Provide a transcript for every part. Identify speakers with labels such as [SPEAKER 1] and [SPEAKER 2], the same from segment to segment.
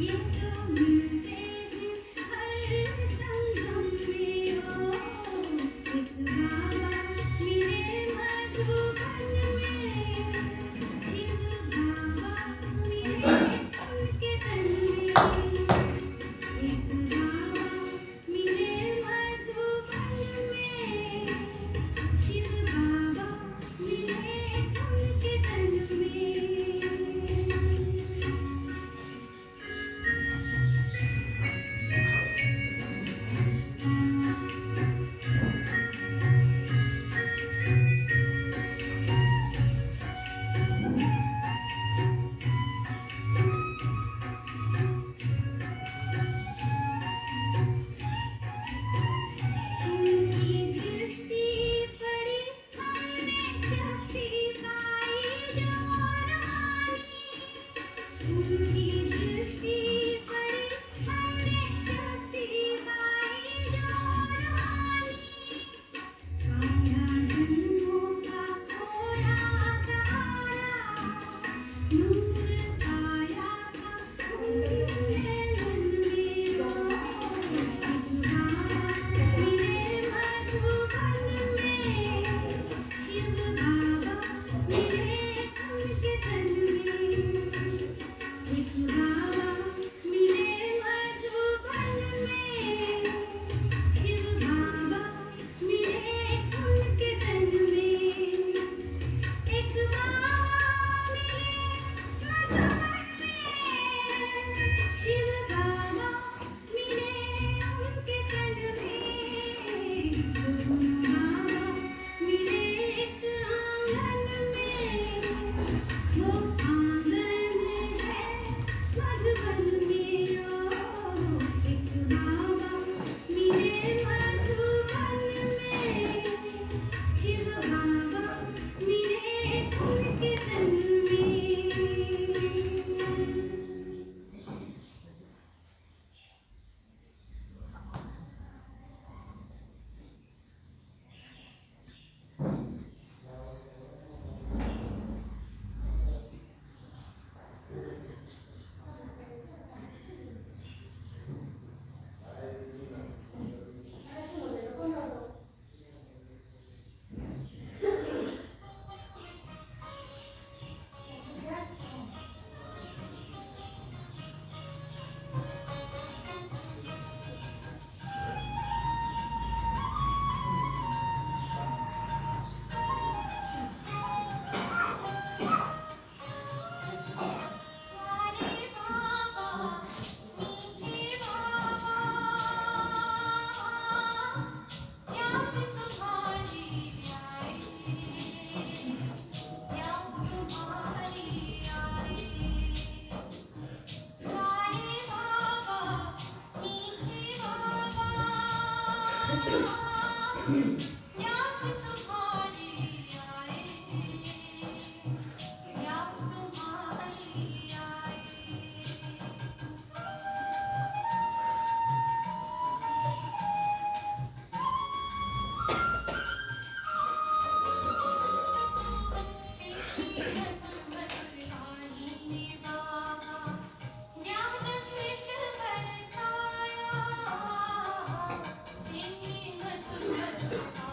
[SPEAKER 1] ये तो मिलते हैं हर संगम में हो एक बाबा मेरे मधुबन में शिव बाबा मेरे उनके तन में एक बाबा मेरे मधुबन में शिव बाबा मेरे उनके तन में उनकी दृष्टि पड़ी हमने शक्ति पाई जो रानी उनकी दृष्टि पड़ी हमने शक्ति पाई जो रानी काया जन्मों का खोया सहारा नूर आया था उनके मन में एक बाबा मेरे मधुबन में शिव बाबा मेरे उनके तन में एक बाबा मेरे मधुबन में शिव बाबा मेरे उनके तन में एक बाबा मेरे मधुबन में शिव बाबा मेरे उनके तन में बाबा मेरे एक आंगन में वो आंगन है मधुबन में ओ एक बाबा मेरे मधुबन में शिव बाबा मेरे उनके तन में प्यारे बाबा मीठे बाबा याद तुम्हारी आई याद तुम्हारी आई प्यारे बाबा मीठे बाबा याद तुम्हारी आई याद तुम्हारी आई तेरी रहमत पानी बाबा ज्ञान अमृत बरसाया तेरी रहमत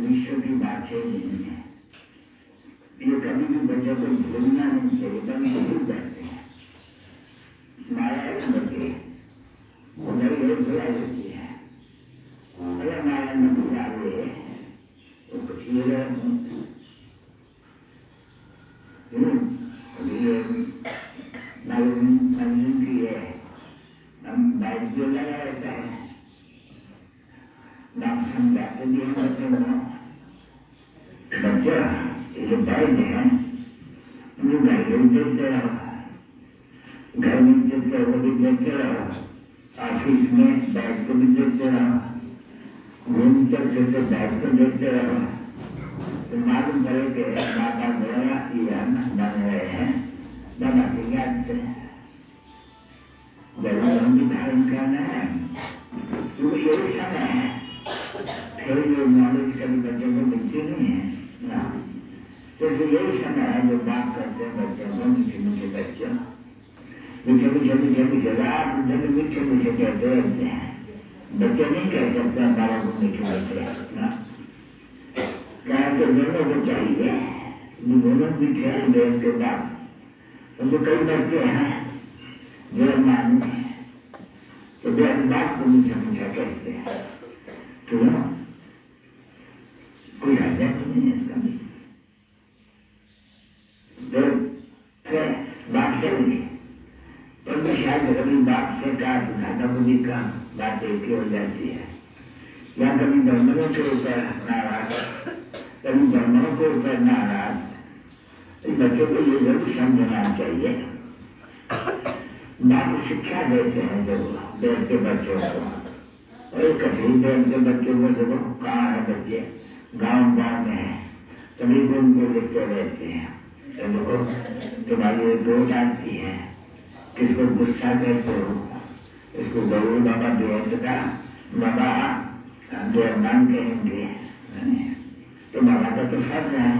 [SPEAKER 2] विश्व की बातें नहीं है, ये कभी भी बच्चों को भूलना नहीं चाहिए, कभी भूल जाते हैं। माया के बच्चे उन्हें ये भुला देती है, अगर माया न भुला दे तो कुछ ये नवीन की है, हम बाइक जो लगा रहता है नाम समझाते भी हम बच्चों को, बच्चा ये बाइक है, वो गाड़ी देखते रहो, घर में देखते रहो, भी देखते रहो, ऑफिस में बाइक को भी देखते रहो, घूमते फिरते बाइक को देखते रहो, तो मालूम पड़े कि बाबा मेरा ये बन रहे हैं, बाबा की याद से जब हम भी धारण करना है तो यही समय है, फिर ये नॉलेज कभी बच्चों को मिलती नहीं है ना, तो यही समय है जो बात करते हैं बच्चों को, मीठे मीठे बच्चों, मीठे मीठे मीठे मीठे रात दिन मीठे मीठे कहते रहते हैं, बच्चे नहीं कह सकते हमारा को मीठे मीठे ना, क्या तो दोनों को चाहिए, दोनों मीठे हैं के बाद, तो कई बच्चे हैं जो मानते हैं, तो वे बात को मीठा मीठा कहते हैं, तो कोई आज्ञा नहीं है इसका भी, तो बात करेंगे पर भी शायद कभी बात से का दादा बुद्धि का बात एक हो जाती है, या कभी ब्राह्मणों के ऊपर नाराज, कभी ब्राह्मणों के ऊपर नाराज, बच्चों को ये जरूर समझना चाहिए, बाप शिक्षा देते हैं जब देश के बच्चों को, और कभी देश के बच्चों को देखो कहाँ है बच्चे, गाँव गाँव में है, तभी भी उनको लिखते रहते हैं, देखो तुम्हारी दो जानती है, किसको गुस्सा करते हो, इसको गौरव बाबा देवता बाबा देवमान कहेंगे, तो बाबा का तो फर्ज है,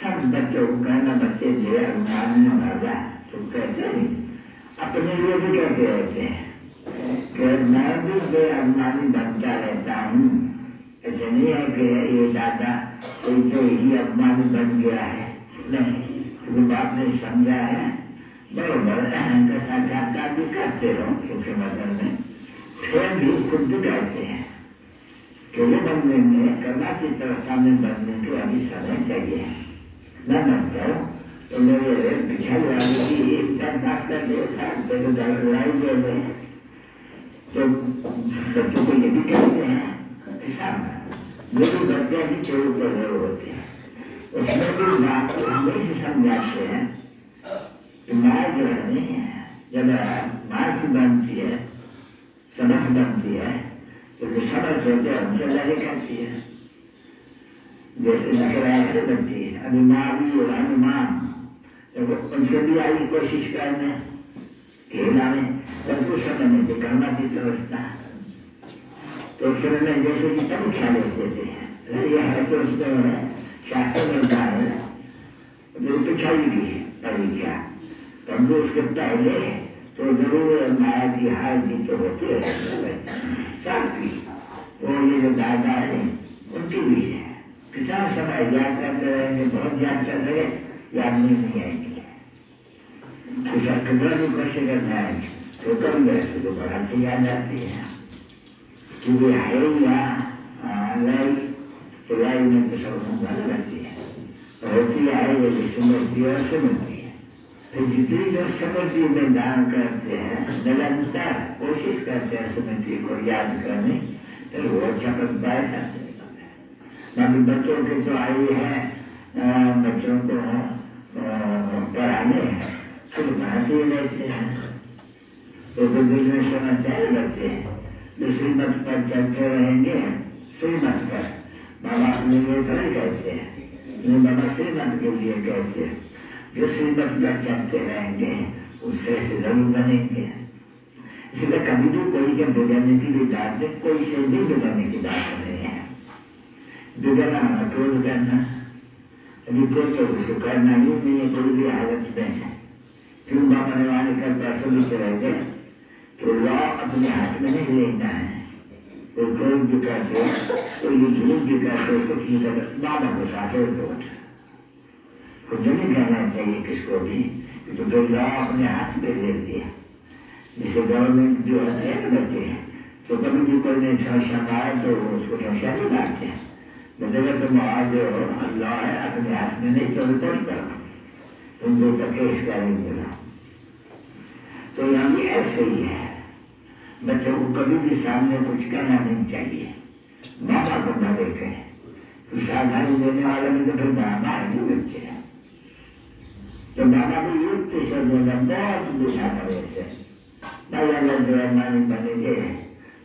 [SPEAKER 2] सब बच्चों को कहना बच्चे जो अभिमान में भागा, तो कहते नहीं, अपने लिए भी कहते रहते हैं कि मैं भी बेअभिमानी बनता रहता हूँ, ऐसे नहीं है कि ये दादा कोई तो ही अभिमानी बन गया है, नहीं, तो बाप ने समझा है बरोबर कथा चर्चा भी करते रहो सुखे मदन में, फिर भी खुद कहते हैं कि ये बनने में कला की व्यवस्था में बनने के अभी समय चाहिए। न मतलब तो मेरे पिछल वाले की चर्चा कर देता तो लड़ाई दे रहे तो बच्चों को ये भी कहते हैं किसान ये भी बच्चे भी चोर कर रहे होते हैं, उसमें भी बात हमें समझाते हैं कि माँ जो है जब माँ की बनती है समझ बनती है तो जो समझ होते हैं उनसे लगे करती है, जैसे नगराय से बनती है अभिमान और अनुमान, जब उनसे भी आई कोशिश करने खेला में तब कुछ समय में तो करना भी समझता तो उस समय में जैसे कि परीक्षा लेते थे यह है तो उसमें शास्त्र मिलता है जो पिछाई परीक्षा तब उसके पहले तो जरूर माया की हार जीत तो होती है साथी वो ये जो दादा है उनकी भी है किसान समय याद करते रहेंगे, बहुत याद करते रहे, याद नहीं आएंगे कितना भी कैसे करना है तो कम गए तो बढ़ाती याद आती है क्योंकि है या लाई में तो सब भर रहती है होती है वो समझती है और समझती है तो जितनी जो समझती में दान करते हैं निरंतर कोशिश करते हैं समझती को याद करने तो वो अच्छा बनता है। बाकी बच्चों के तो आई है बच्चों को पढ़ाने सिर्फ भारतीय रहते हैं तो में समाचार बच्चे जो श्रीमत पर चलते रहेंगे श्रीमत पर बाबा के लिए थोड़ी कहते हैं बाबा श्रीमत के लिए कहते हैं जो श्रीमत पर चलते रहेंगे उससे जरूर बनेंगे। इसलिए कभी भी कोई के बिगड़ने की भी बात है, कोई से भी बिगड़ने की बात नहीं है। बिगड़ना क्रोध करना अभी क्रोध तो उसको करना ही नहीं है कोई भी हालत में। क्यों बाबा ने वाणी कर पैसे भी चलेंगे तो लॉ अपने हाथ में नहीं लेना है, कोई क्रोध भी करते कोई झूठ भी करते कुछ नहीं करते बाबा को साथ कुछ नहीं कहना चाहिए किसको भी तो जो लॉ अपने हाथ में ले लिया। जैसे गवर्नमेंट जो है बच्चे तो कभी भी कोई ने संभाले तो उसको रक्षा नहीं लाते मतलब तुम आज जो लॉ है अपने हाथ में नहीं तो रिपोर्ट करो तुम जो केस करेंगे तो यहाँ भी ऐसे ही है। बच्चों को कभी भी सामने कुछ कहना नहीं चाहिए, बाबा को न देखे तो सावधानी देने वाले में तो फिर बाबा है बच्चे तो बाबा को युक्त से बोला बहुत गुस्सा करे थे भाई अगर जो हमारी बनेंगे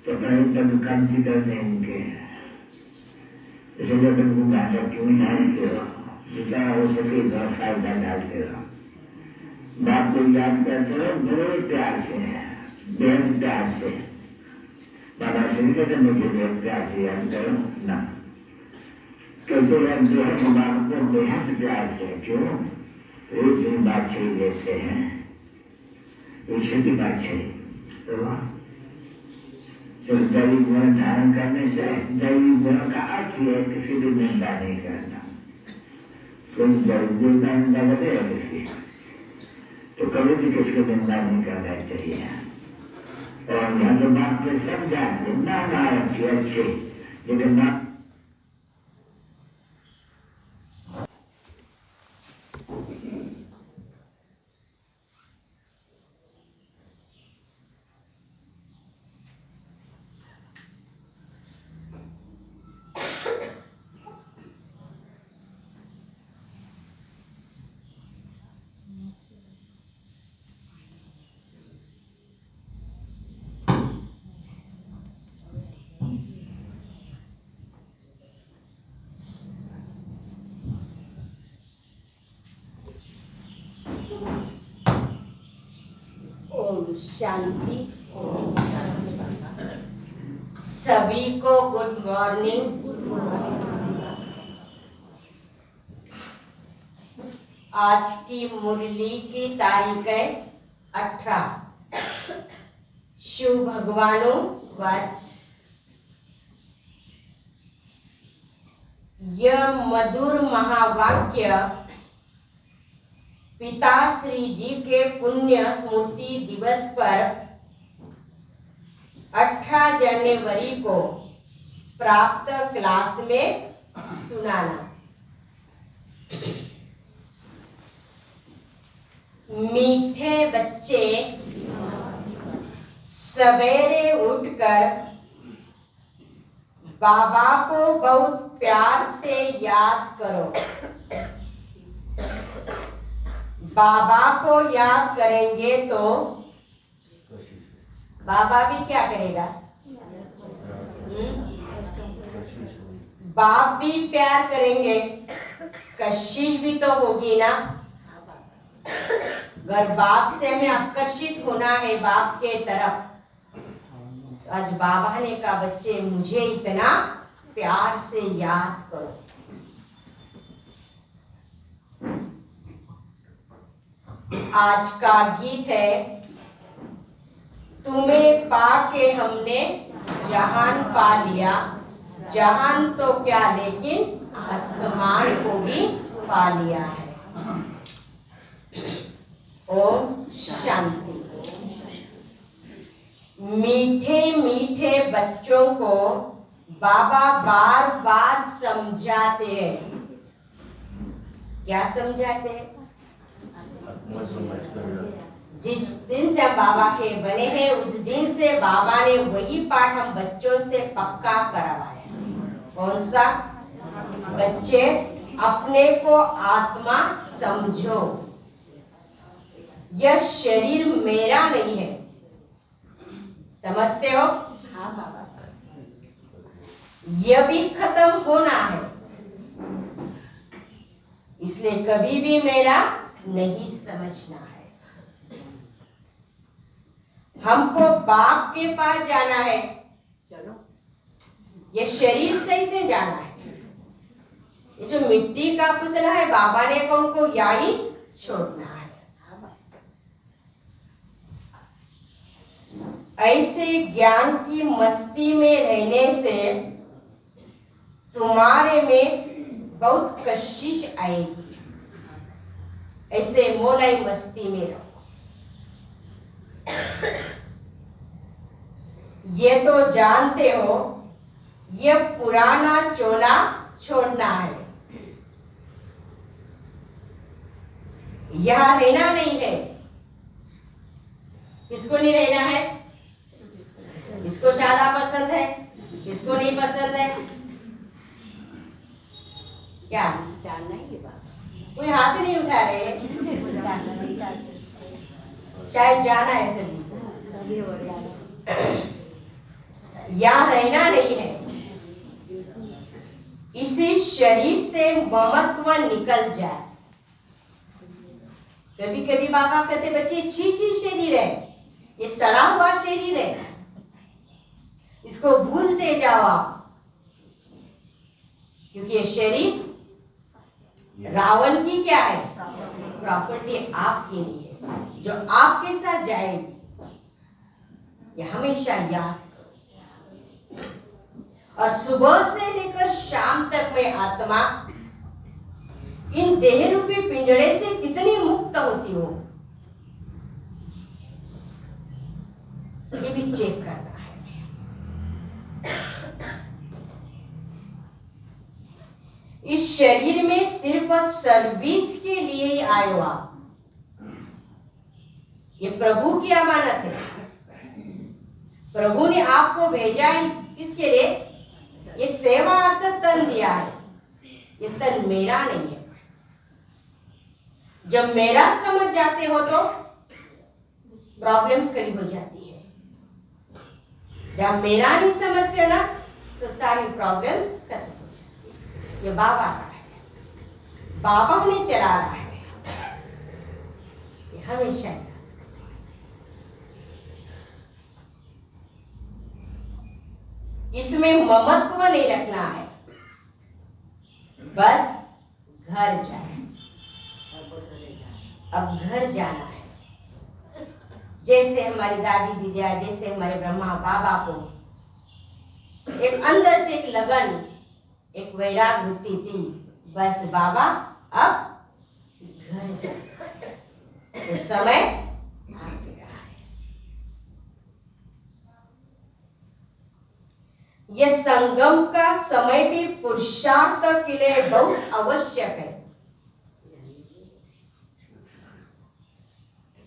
[SPEAKER 2] तो कहीं तक क्रांति कर देंगे इसलिए तुमको गाता क्यों डालते हो जितना हो सके इतना फायदा डालते रहो। बाप को याद करते रहो बड़े प्यार से बेहद प्यार से बाबा श्री कहते मुझे बेहद प्यार से याद करो ना कहते हैं जो है बाप को बेहद प्यार से क्यों रोज दिन बात छड़ी लेते हैं ईश्वर की बात छड़ी तो दैवी गुण धारण करने से दैवी गुण का अर्थ है किसी भी निंदा नहीं करना कोई दैवी का निंदा बदलेगा किसी तो कभी भी किसको निंदा नहीं करना चाहिए। और यहाँ तो बात पे सब जानते ना अच्छे लेकिन ना
[SPEAKER 3] शांति। सभी को गुड मॉर्निंग। आज की मुरली की तारीख है 18। शिव भगवानों वाच यह मधुर महावाक्य पिताश्री जी के पुण्य स्मृति दिवस पर 18 जनवरी को प्राप्त क्लास में सुनाना। मीठे बच्चे सवेरे उठकर बाबा को बहुत प्यार से याद करो। बाबा को याद करेंगे तो बाबा भी क्या करेगा? बाप भी प्यार करेंगे, कशिश भी तो होगी ना। अगर बाप से हमें आकर्षित होना है बाप के तरफ, तो आज बाबा ने कहा बच्चे मुझे इतना प्यार से याद करो। आज का गीत है, तुम्हें पाके हमने जहान पा लिया, जहान तो क्या लेकिन आसमान को भी पा लिया है। ओम शांति। मीठे मीठे बच्चों को बाबा बार बार समझाते हैं। क्या समझाते हैं? जिस दिन से हम बाबा के बने हैं उस दिन से बाबा ने वही पाठ हम बच्चों से पक्का करवाया। कौन सा? बच्चे अपने को आत्मा समझो, यह शरीर मेरा नहीं है। समझते हो? हाँ बाबा। यह भी खत्म होना है, इसलिए कभी भी मेरा नहीं समझना है। हमको बाप के पास जाना है, चलो। ये शरीर सहित नहीं जाना है। ये जो मिट्टी का पुतला है बाबा ने कहा उनको यही छोड़ना है। ऐसे ज्ञान की मस्ती में रहने से तुम्हारे में बहुत कशिश आएगी। ऐसे मोलाई मस्ती में रहो। ये तो जानते हो ये पुराना चोला छोड़ना है, यहाँ रहना नहीं है। किसको नहीं रहना है? किसको ज्यादा पसंद है, किसको नहीं पसंद है? क्या जानना ही बात? कोई हाथ नहीं उठा रहे। शायद जाना है सभी। यहाँ रहना नहीं है। इसी शरीर से ममत्व निकल जाए। कभी कभी बाबा कहते बच्चे छी छी शरीर है, ये सड़ा हुआ शरीर है, इसको भूलते जाओ आप, क्योंकि ये शरीर रावण की क्या है? प्रॉपर्टी आपके लिए, जो आपके साथ जाएगी। ये हमेशा याद करो। और सुबह से लेकर शाम तक में आत्मा इन देह रूपी पिंजड़े से कितनी मुक्त होती हो, ये भी चेक करना है। इस शरीर में सिर्फ सर्विस के लिए ही आए हो आप। ये प्रभु की अमानत है। प्रभु ने आपको भेजा इसके लिए, ये सेवा अर्थ तन दिया है। ये तन मेरा नहीं है। जब मेरा समझ जाते हो तो प्रॉब्लम्स करीब हो जाती है। जब मेरा नहीं समझते ना तो सारी प्रॉब्लम्स खत्म हो जाती है। ये बाबा का है, बाबा उन्हें चला रहा है। ये हमेशा इसमें ममत्व नहीं रखना है, बस घर जाए। अब घर जाना है। जैसे हमारी दादी दीदिया, जैसे हमारे ब्रह्मा बाबा को एक अंदर से एक लगन, एक वैराग वृत्ति थी, बस बाबा अब घर जाए। तो समय आ गया है। यह संगम का समय भी पुरुषार्थ के लिए बहुत आवश्यक है,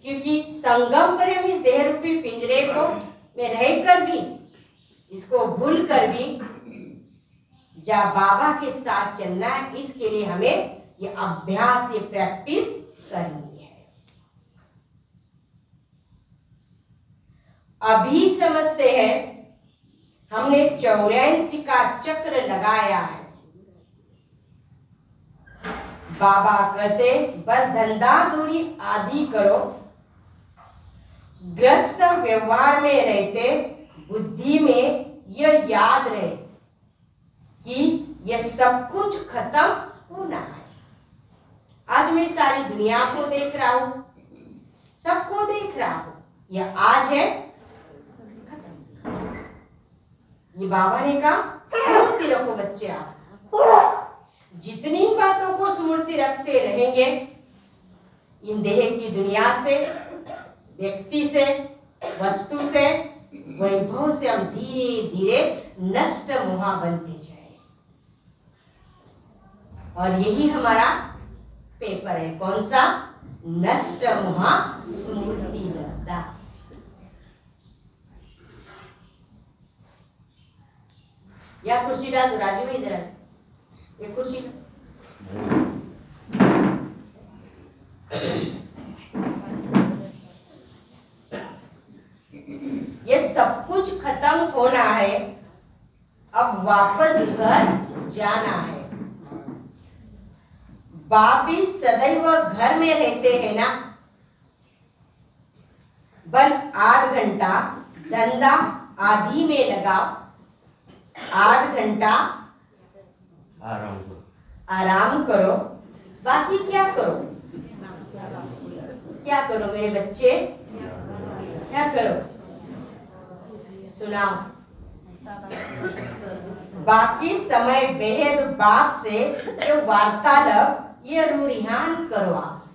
[SPEAKER 3] क्योंकि संगम पर हम इस देह रूपी पिंजरे को में रहकर भी, इसको भूल कर भी जा बाबा के साथ चलना है। इसके लिए हमें ये अभ्यास, ये प्रैक्टिस करनी है। अभी समझते हैं हमने 84 का चक्र लगाया है। बाबा कहते बस धंधा दूरी आदि करो, ग्रस्त व्यवहार में रहते बुद्धि में यह याद रहे कि यह सब कुछ खत्म होना है। आज मैं सारी दुनिया को देख रहा हूं, सबको देख रहा हूं, यह आज है खत्म। ये बाबा ने कहा स्मृति रखो बच्चे, आप जितनी बातों को स्मृति रखते रहेंगे, इन देह की दुनिया से, व्यक्ति से, वस्तु से, वैभव से हम धीरे धीरे नष्ट मोहा बनते जाए। और यही हमारा पेपर है, कौन सा? नष्ट मोहा स्मृति रखता। या कुर्सी डाल दो राजू में, इधर ये कुर्सी ये सब कुछ खत्म होना है, अब वापस घर जाना है। बाप भी सदैव घर में रहते हैं ना, बस 8 घंटा धंधा आदि में लगाओ, 8 घंटा आराम करो, बाकी क्या करो? क्या करो मेरे बच्चे, क्या करो? सुनाओ। बाकी समय बेहद बाप से जो वार्तालाप, ये रूरिहान करो आप।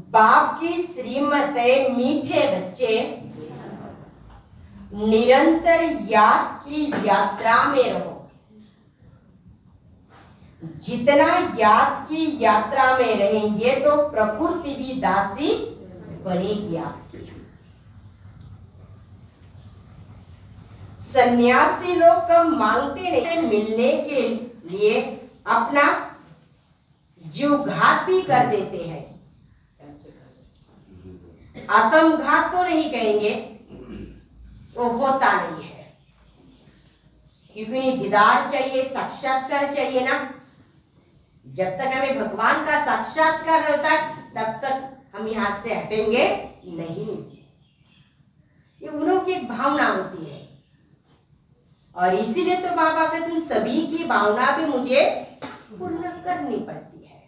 [SPEAKER 3] बाप की श्रीमत मीठे बच्चे, निरंतर याद की यात्रा में रहो। जितना याद की यात्रा में रहेंगे तो प्रकृति भी दासी बनेगी आपकी। सन्यासी लोग कब मांगते नहीं, मिलने के लिए अपना जीव घात भी कर देते हैं। आत्मघात तो नहीं कहेंगे, वो होता नहीं है, क्योंकि दीदार चाहिए, साक्षात्कार चाहिए ना। जब तक हमें भगवान का साक्षात्कार होता है, तब तक हम यहाँ से हटेंगे नहीं। ये उन्हों की एक भावना होती है, और इसीलिए तो बाबा कहते हैं सभी की भावना भी मुझे पूर्ण करनी पड़ती है।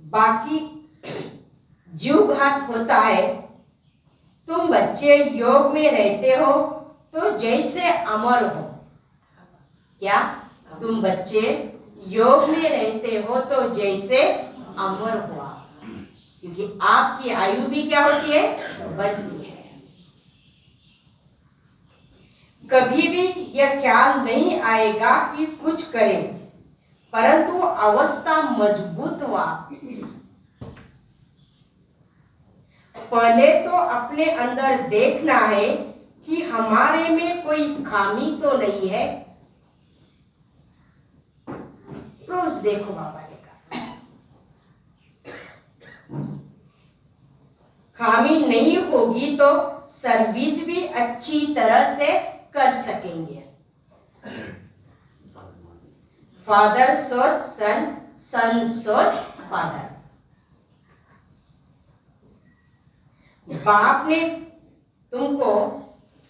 [SPEAKER 3] बाकी जीवघात होता है। तुम बच्चे योग में रहते हो तो जैसे अमर हो। क्या? तुम बच्चे योग में रहते हो तो जैसे अमर हो आप, क्योंकि आपकी आयु भी क्या होती है? बढ़ती है। कभी भी यह ख्याल नहीं आएगा कि कुछ करें, परंतु अवस्था मजबूत हुआ। पहले तो अपने अंदर देखना है कि हमारे में कोई खामी तो नहीं है। रोज देखो बाबा ने कहा, खामी नहीं होगी तो सर्विस भी अच्छी तरह से कर सकेंगे। फादर सोच सन, सन सोच फादर।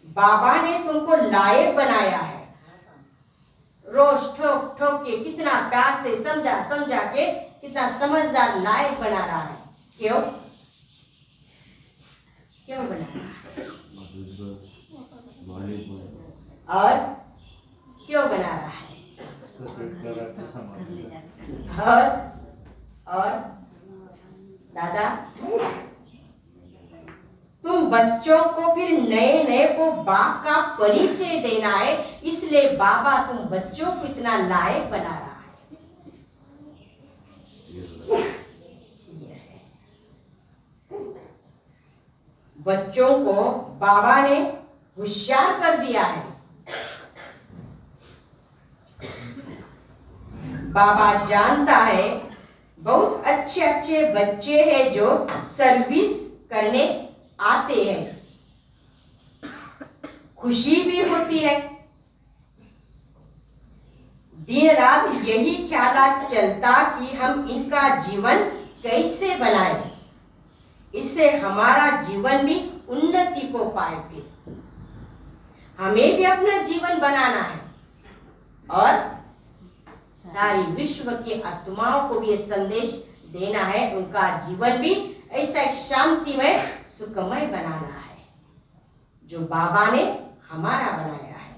[SPEAKER 3] बाबा ने तुमको लायक बनाया है। रोज ठोक ठोक के कितना प्यार से समझा समझा के कितना समझदार लायक बना रहा है। क्यों क्यों बना रहा है? और क्यों बना रहा है? और दादा, तुम बच्चों को फिर नए नए को बाप का परिचय देना है, इसलिए बाबा तुम बच्चों को इतना लायक बना रहा है। बच्चों को बाबा ने होशियार कर दिया है। बाबा जानता है बहुत अच्छे अच्छे बच्चे हैं जो सर्विस करने आते हैं, खुशी भी होती है। दिन रात यही ख्याल चलता कि हम इनका जीवन कैसे बनाएं, इससे हमारा जीवन भी उन्नति को पाए। हमें भी अपना जीवन बनाना है और सारी विश्व की आत्माओं को भी ये संदेश देना है, उनका जीवन भी ऐसा एक शांतिमय सुखमय बनाना है जो बाबा ने हमारा बनाया है।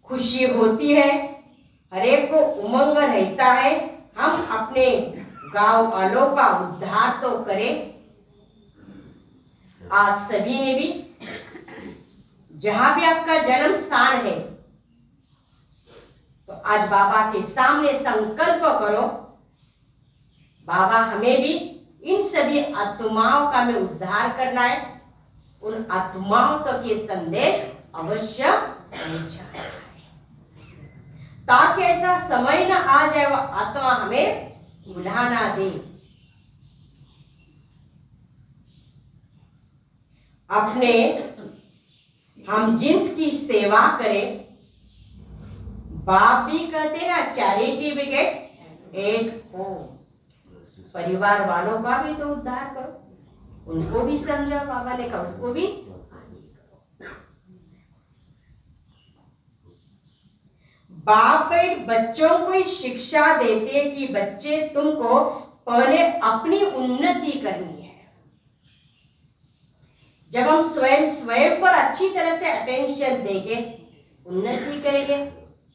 [SPEAKER 3] खुशी होती है, हरेक को उमंग रहता है, हम अपने गांव वालों का उद्धार तो करें। आज सभी ने भी जहां भी आपका जन्म स्थान है, तो आज बाबा के सामने संकल्प करो, बाबा हमें भी इन सभी आत्माओं का में उद्धार करना है, उन आत्माओं तक ये संदेश अवश्य पहुंचाना है, ताकि ऐसा समय न आ जाए वह आत्मा हमें भुला ना दे। अपने हम जिसकी सेवा करें, बाप भी कहते ना चैरिटी बिगेट एट होम, परिवार वालों का भी तो उद्धार करो, उनको भी समझाओ, बाबा ने कहा उसको भी। बाप बच्चों को ही शिक्षा देते हैं कि बच्चे तुमको पहले अपनी उन्नति करनी है। जब हम स्वयं पर अच्छी तरह से अटेंशन देंगे, उन्नति करेंगे,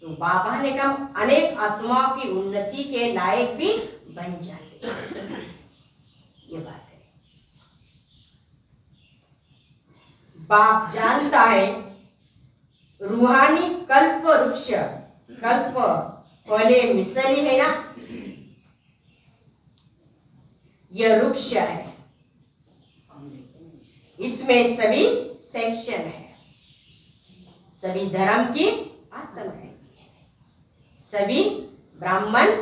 [SPEAKER 3] तो बाबा ने कहा हम अनेक आत्माओं की उन्नति के लायक भी बन जाते हैं। ये बात है। बाप जानता है रूहानी कल्प वृक्ष, कल्प पहले मिसली है ना, यह वृक्ष है, इसमें सभी सेक्शन है, सभी धर्म की आत्मा है, सभी ब्राह्मण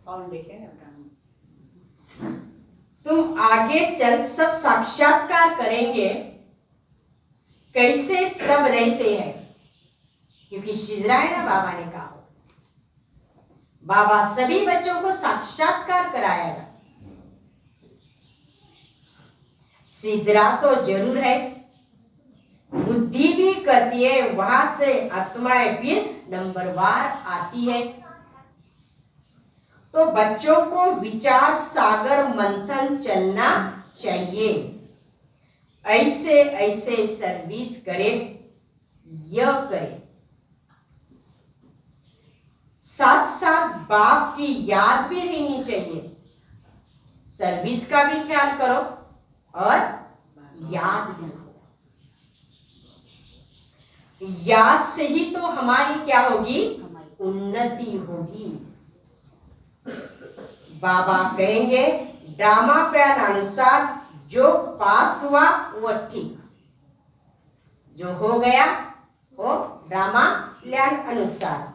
[SPEAKER 3] फाउंडेशन है ब्राह्मण। तुम आगे चल सब साक्षात्कार करेंगे कैसे सब रहते हैं, क्योंकि शिजरा है ना, बाबा ने कहा बाबा सभी बच्चों को साक्षात्कार कराएगा। सिद्धरा तो जरूर है, बुद्धि भी कहती है, वहां से आत्माएं फिर नंबरवार आती है। तो बच्चों को विचार सागर मंथन चलना चाहिए, ऐसे ऐसे सर्विस करे, यह करे, साथ साथ बाप की याद भी रहनी चाहिए। सर्विस का भी ख्याल करो और याद भी हो। याद से ही तो हमारी क्या होगी, उन्नति होगी। बाबा कहेंगे ड्रामा प्लान अनुसार जो पास हुआ वो ठीक, जो हो गया वो ड्रामा प्लान अनुसार।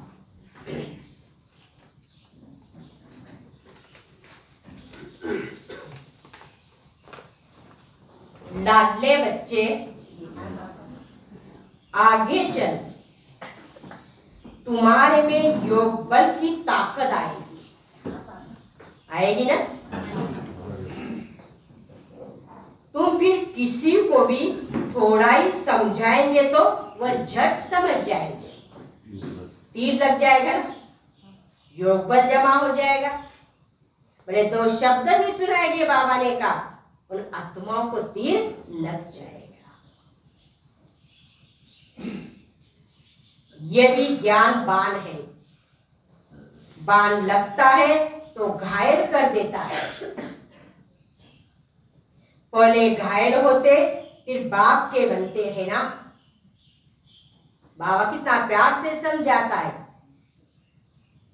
[SPEAKER 3] लाडले बच्चे आगे चल, तुम्हारे में योग बल की ताकत आएगी, आएगी ना। तुम फिर किसी को भी थोड़ा ही समझाएंगे तो वह झट समझ जाएंगे, तीर लग जाएगा ना, योग बल जमा हो जाएगा। बोले दो शब्द भी सुनाएंगे बाबा ने कहा, उन आत्माओं को तीर लग जाएगा। ये भी ज्ञान बाण है। बाण लगता है तो घायल कर देता है। पहले घायल होते फिर बाप के बनते हैं ना। बाबा कितना प्यार से समझाता है,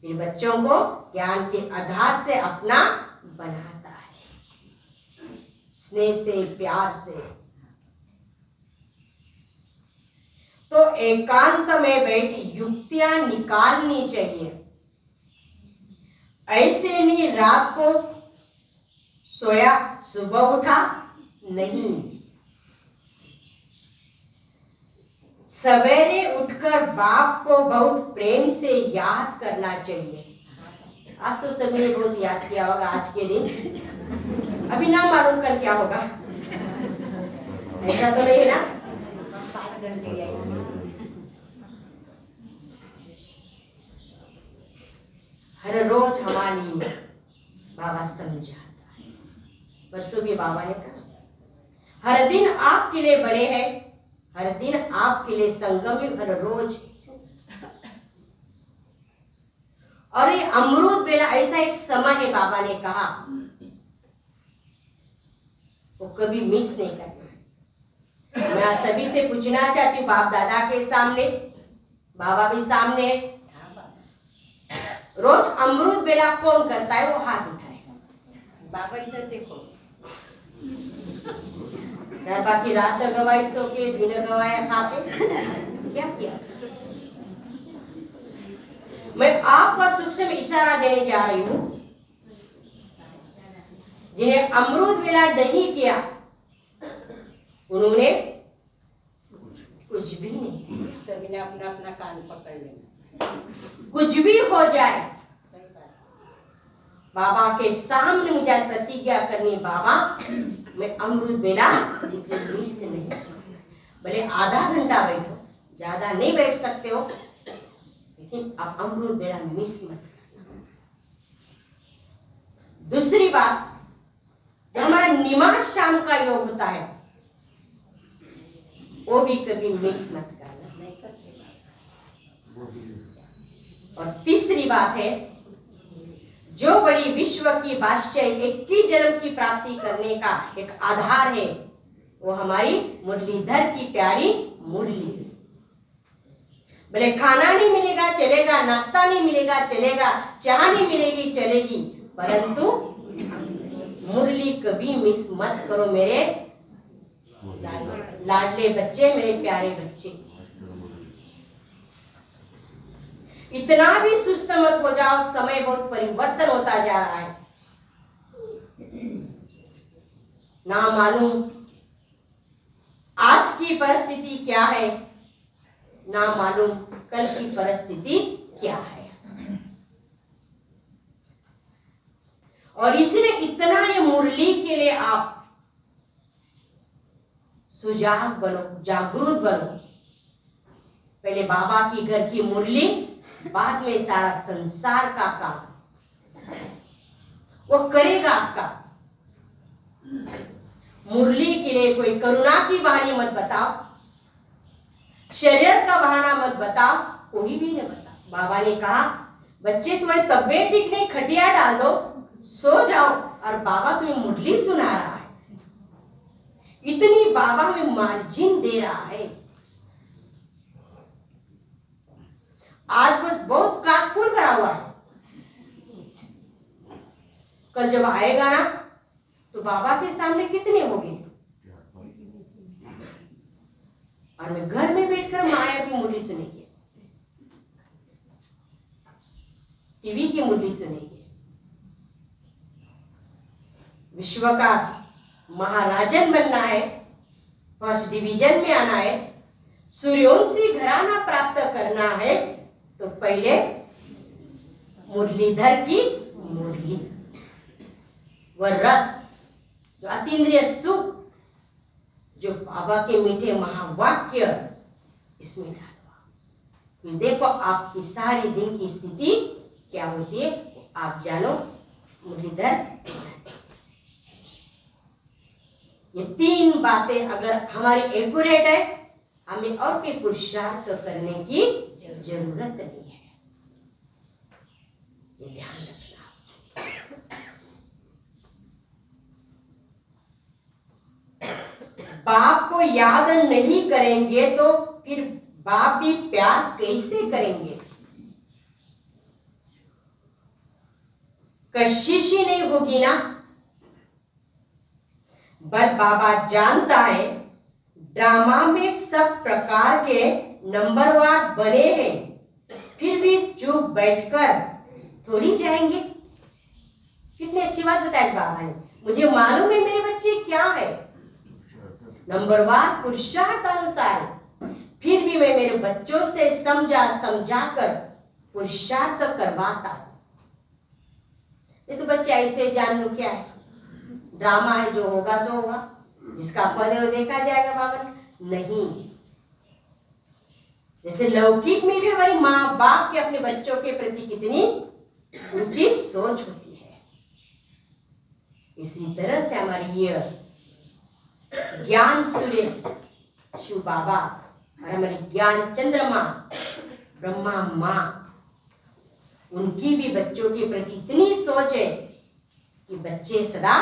[SPEAKER 3] फिर बच्चों को ज्ञान के आधार से अपना बनाता है, स्नेह से, प्यार से। तो एकांत में बैठ युक्तियां निकालनी चाहिए। ऐसे नहीं रात को सोया सुबह उठा, नहीं, सवेरे उठकर बाप को बहुत प्रेम से याद करना चाहिए। आज तो सभी ने बहुत याद किया होगा आज के दिन, अभी ना मालूम कल क्या होगा, ऐसा तो नहीं है ना। 5 घंटे हर रोज हमारी बाबा समझाता है। परसों भी बाबा ने कहा हर दिन आपके लिए बड़े हैं, हर दिन आपके लिए संगम, हर रोज। और ये अमृत बेला ऐसा एक समय है, बाबा ने कहा वो कभी मिस नहीं करना। मैं सभी से पूछना चाहती हूँ, बाप दादा के सामने, बाबा भी सामने, रोज अमृत बेला कौन करता है? वो हाथ उठाए। बाबा इधर देखो, बाकी रात गवाई सो के, दिन गवाया खा के, क्या किया? मैं आपको सूक्ष्म इशारा देने जा रही हूँ। जिन्हें अमृत बेला नहीं किया उन्होंने कुछ भी नहीं, सभी ने अपना अपना कान पकड़ लेना। कुछ भी हो जाए, बाबा के सामने मुझे प्रतिज्ञा करनी, बाबा मैं अमृत बेला मिस नहीं, भले आधा घंटा बैठो, ज्यादा नहीं बैठ सकते हो, लेकिन आप अमृत बेला मिस मत करना। दूसरी बात, जो हमारा निमास शाम का योग होता है वो भी कभी मिस मत करना। नहीं करते। और तीसरी बात है, जो बड़ी विश्व की बादशाह 21 जन्म की प्राप्ति करने का एक आधार है, वो हमारी मुरलीधर की प्यारी मुरली। भले खाना नहीं मिलेगा चलेगा, नाश्ता नहीं मिलेगा चलेगा, चाय नहीं मिलेगी चलेगी, परंतु मुरली कभी मिस मत करो मेरे लाडले बच्चे, मेरे प्यारे बच्चे। इतना भी सुस्त मत हो जाओ, समय बहुत परिवर्तन होता जा रहा है। ना मालूम आज की परिस्थिति क्या है, ना मालूम कल की परिस्थिति क्या है। और इसलिए इतना ये मुरली के लिए आप सुजाग बनो, जागरूक बनो। पहले बाबा की घर की मुरली, बाद में सारा संसार का काम वो करेगा आपका। मुरली के लिए कोई करुणा की वाणी मत बताओ, शरीर का बहाना मत बताओ, कोई भी न बताओ। बाबा ने कहा बच्चे तुम्हारी तबीयत ठीक नहीं, खटिया डाल दो, सो जाओ, और बाबा तुम्हें मुरली सुना रहा है। इतनी बाबा में मार्जिन दे रहा है। आज बस बहुत क्लास फुल भरा हुआ है। कल जब आएगा ना तो बाबा के सामने कितने होंगे? और मैं घर में बैठकर माया की मुरली सुनेगी, टीवी की मुरली सुनेगी। विश्व का महाराजन बनना है, फर्स्ट डिवीजन में आना है, सूर्यवंशी घराना प्राप्त करना है, तो पहले मुरलीधर की मुरली, वह रस, जो अतीन्द्रिय सुख, जो बाबा के मीठे महावाक्य इसमें डालो। देखो आपकी सारी दिन की स्थिति क्या होती है, आप जानो, मुरलीधर जाने। ये 3 बातें अगर हमारी एक्यूरेट है हमें और कोई पुरुषार्थ करने की जरूरत नहीं है। ये ध्यान रखना। बाप को याद नहीं करेंगे तो फिर बाप भी प्यार कैसे करेंगे? कशिश ही नहीं होगी ना। पर बाबा जानता है ड्रामा में सब प्रकार के नंबरवार बने हैं, फिर भी चुप बैठकर थोड़ी जाएंगे। कितनी अच्छी बात बताई बाबा ने। मुझे मालूम है मेरे बच्चे क्या है, नंबरवार पुरुषार्थ अनुसार, फिर भी मैं मेरे बच्चों से समझा कर पुरुषार्थ करवाता हूं। ये तो बच्चे ऐसे जान लो क्या है, ड्रामा है, जो होगा सो होगा, जिसका फल है वो देखा जाएगा। बाबा नहीं, जैसे लौकिक में भी हमारी माँ बाप के अपने बच्चों के प्रति कितनी ऊंची सोच होती है, इसी तरह से हमारी ये ज्ञान सूर्य शिव बाबा और हमारी ज्ञान चंद्रमा ब्रह्मा माँ, उनकी भी बच्चों के प्रति इतनी सोच है कि बच्चे सदा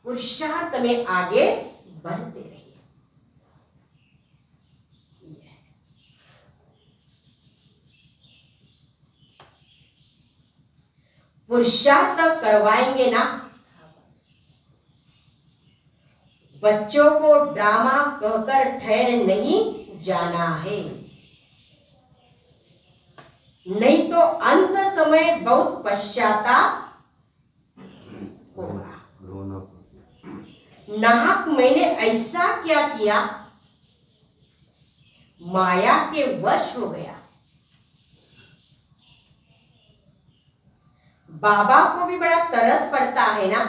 [SPEAKER 3] पुरुषार्थ में आगे बढ़ते रहे। पुरुषार्थ करवाएंगे ना। बच्चों को ड्रामा कहकर ठहर नहीं जाना है, नहीं तो अंत समय बहुत पश्चाताप होगा। नाहक मैंने ऐसा क्या किया, माया के वश हो गया। बाबा को भी बड़ा तरस पड़ता है ना,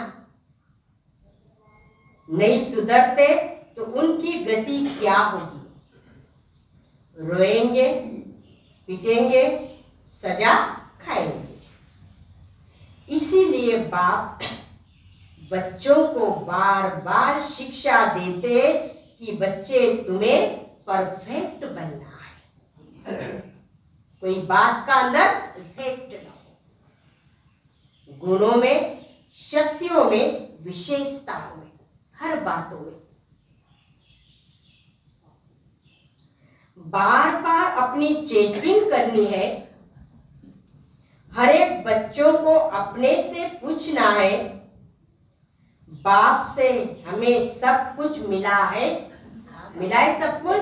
[SPEAKER 3] नहीं सुधरते तो उनकी गति क्या होगी। रोएंगे, पीटेंगे, सजा खाएंगे। इसीलिए बाप बच्चों को बार बार शिक्षा देते कि बच्चे तुम्हें परफेक्ट बनना है, कोई बात का अंदर डिफेक्ट ना हो, गुणों में, शक्तियों में, विशेषताओं में, हर बातों में। बार बार अपनी चेकिंग करनी है, हर एक बच्चों को अपने से पूछना है, बाप से हमें सब कुछ मिला है, मिला है सब कुछ।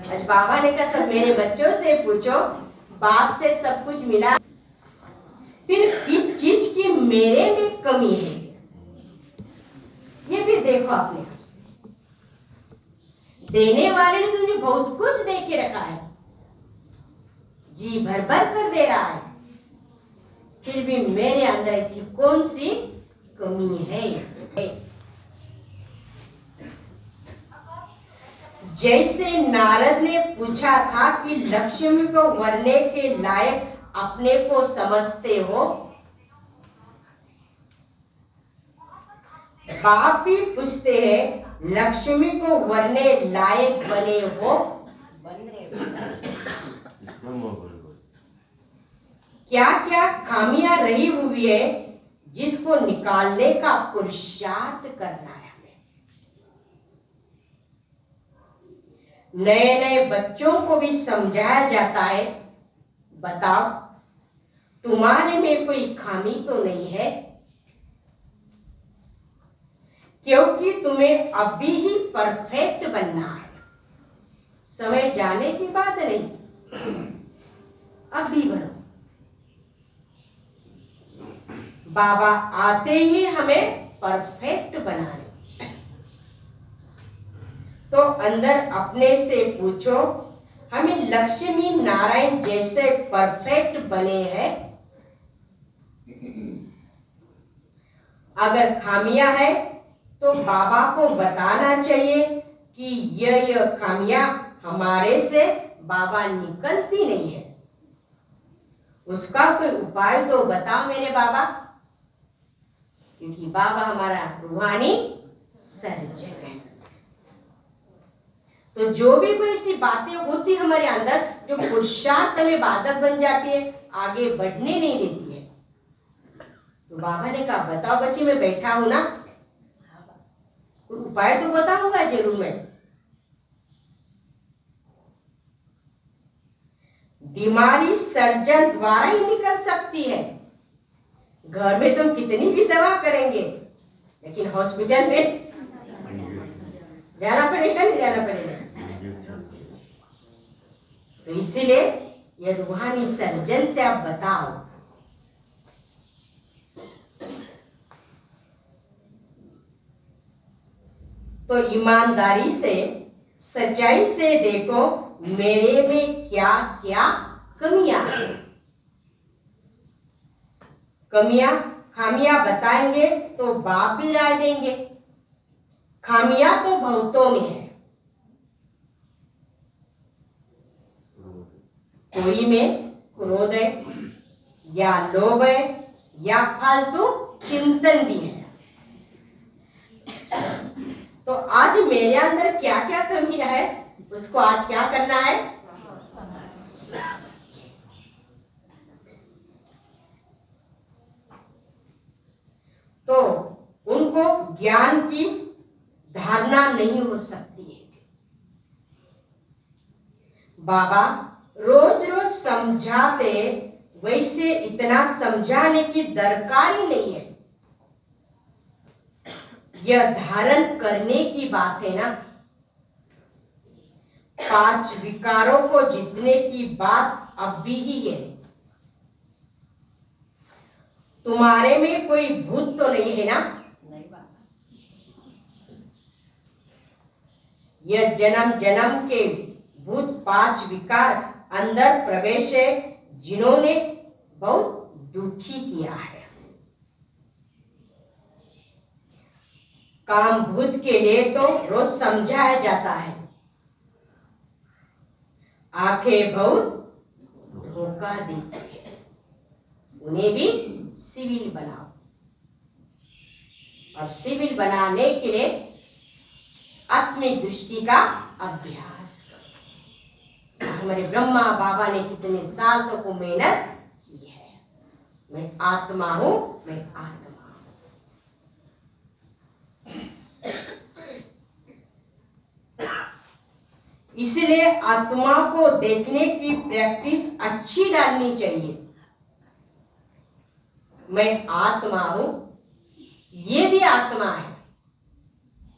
[SPEAKER 3] आज बाबा ने कहा सब मेरे बच्चों से पूछो, बाप से सब कुछ मिला, फिर किस चीज की मेरे में कमी है, ये भी देखो अपने आप से। देने वाले ने तुझे बहुत कुछ दे के रखा है, जी भर भर कर दे रहा है, फिर भी मेरे अंदर ऐसी कौन सी कमी है। जैसे नारद ने पूछा था कि लक्ष्मी को वरने के लायक अपने को समझते हो, बाप भी पूछते हैं लक्ष्मी को वरने लायक बने हो, बन रहे हो? क्या क्या खामियां रही हुई है जिसको निकालने का पुरुषार्थ करना है हमें। नए नए बच्चों को भी समझाया जाता है, बताओ तुम्हारे में कोई खामी तो नहीं है, क्योंकि तुम्हें अभी ही परफेक्ट बनना है, समय जाने की बात नहीं, अभी बनो। बाबा आते ही हमें परफेक्ट बनाने, तो अंदर अपने से पूछो हमें लक्ष्मी नारायण जैसे परफेक्ट बने हैं। अगर खामियां है तो बाबा को बताना चाहिए कि यह खामियां हमारे से बाबा निकलती नहीं है, उसका कोई उपाय तो बताओ मेरे बाबा, क्योंकि बाबा हमारा रूहानी सर्जन है। तो जो भी कोई ऐसी बातें होती हमारे अंदर जो पुरुषार्थ में बाधक बन जाती है, आगे बढ़ने नहीं देती है, तो बाबा ने कहा बताओ बच्ची, मैं बैठा हूं ना, कोई उपाय तो बताऊंगा जरूर मैं। बीमारी सर्जन द्वारा ही निकल सकती है। घर में तुम कितनी भी दवा करेंगे, लेकिन हॉस्पिटल में जाना पड़ेगा, नहीं जाना पड़ेगा। तो इसीलिए ये रूहानी सर्जन से आप बताओ। तो ईमानदारी से, सच्चाई से देखो मेरे में क्या क्या कमियां हैं। कमियां, खामियां बताएंगे तो बाप भी राय देंगे। खामियां तो बहुतों में है, कोई में क्रोध है या लोभ है या फालतू चिंतन भी है। तो आज मेरे अंदर क्या क्या कमियां है, उसको आज क्या करना है? तो उनको ज्ञान की धारणा नहीं हो सकती है। बाबा रोज रोज समझाते, वैसे इतना समझाने की दरकार ही नहीं है। यह धारण करने की बात है ना। 5 विकारों को जीतने की बात अब भी ही है। तुम्हारे में कोई भूत तो नहीं है ना? यह जन्म जन्म के भूत 5 विकार अंदर प्रवेश है, जिन्होंने बहुत दुखी किया है। काम भूत के लिए तो रोज समझाया जाता है, आंखें बहुत धोखा देती है, उन्हें भी सिविल बनाओ। और सिविल बनाने के लिए आत्मिक दृष्टि का अभ्यास करो। हमारे ब्रह्मा बाबा ने कितने साल तक को मेहनत की है। मैं आत्मा हूं, मैं आत्मा हूं। इसलिए आत्मा को देखने की प्रैक्टिस अच्छी डालनी चाहिए। मैं आत्मा हूं, ये भी आत्मा है।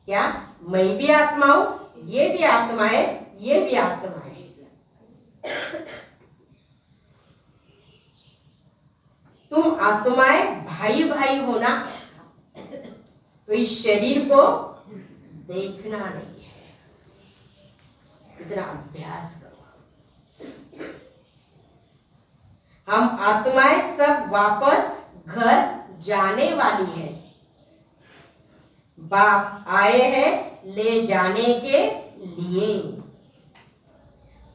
[SPEAKER 3] क्या? मैं भी आत्मा हूं, ये भी आत्मा है, ये भी आत्मा है। तुम आत्माएं भाई भाई हो ना, तो इस शरीर को देखना नहीं है। इतना अभ्यास करो। हम आत्माएं सब वापस घर जाने वाली है। बाप आए हैं ले जाने के लिए।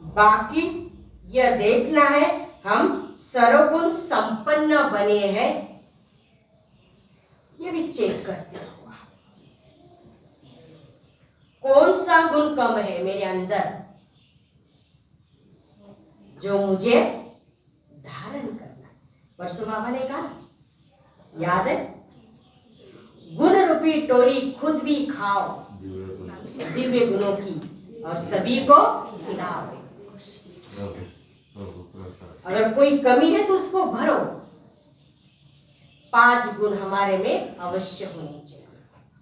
[SPEAKER 3] बाकी यह देखना है हम सर्वगुण संपन्न बने हैं, ये भी चेक करते हो। कौन सा गुण कम है मेरे अंदर जो मुझे धारण करना है? परसों बाबा ने कहा, याद है, गुण रूपी टोली खुद भी खाओ दिव्य गुणों की और सभी को खिलाओ। अगर कोई कमी है तो उसको भरो। 5 गुण हमारे में अवश्य होने चाहिए।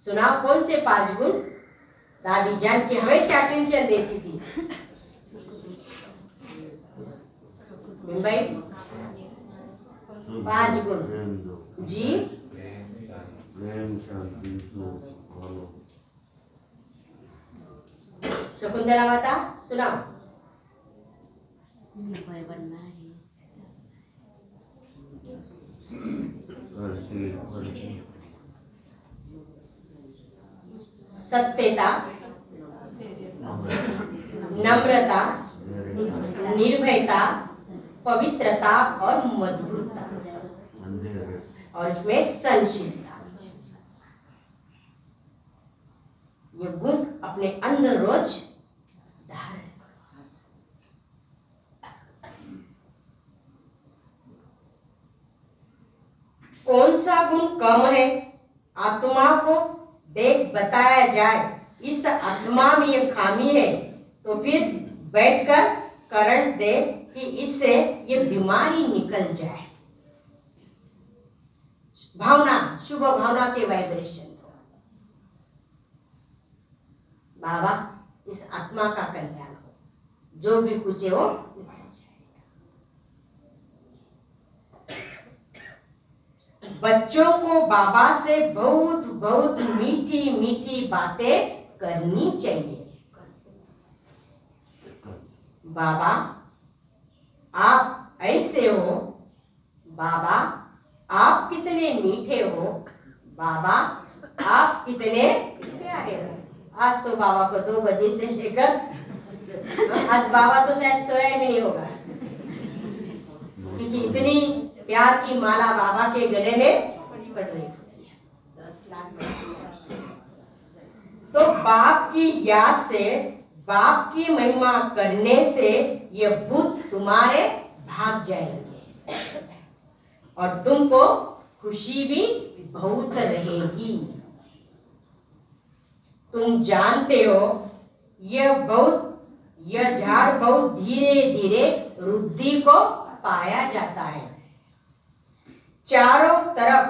[SPEAKER 3] सुनाओ कौन से 5 गुण? दादी जान की हमेशा टेंशन देती थी। भाई 5 गुण जी। शकुंतला माता सुनाओ। सत्यता, नम्रता, निर्भयता, पवित्रता और मधुरता, और इसमें सहनशीलता। ये गुण अपने अंदर रोज धारण करो। कौन सा गुण कम है, आत्मा को देख बताया जाए इस आत्मा में ये खामी है, तो फिर बैठकर करंट दे कि इससे ये बीमारी निकल जाए। भावना, शुभ भावना के वाइब्रेशन दो। बाबा इस आत्मा का कल्याण हो, जो भी कुछ है वो निकल जाएगा। बच्चों को बाबा से बहुत बहुत मीठी मीठी बातें करनी चाहिए। बाबा आप ऐसे हो, बाबा आप कितने मीठे हो, बाबा आप कितने प्यारे हो। आज तो बाबा को 2 बजे से लेकर आज बाबा तो शायद सोया भी नहीं होगा, क्योंकि इतनी प्यार की माला बाबा के गले में पड़ रही है। तो बाप की याद से, बाप की महिमा करने से ये भूत तुम्हारे भाग जाएंगे और तुमको खुशी भी बहुत रहेगी। तुम जानते हो यह झाड़ बहुत धीरे धीरे रुद्धि को पाया जाता है। चारों तरफ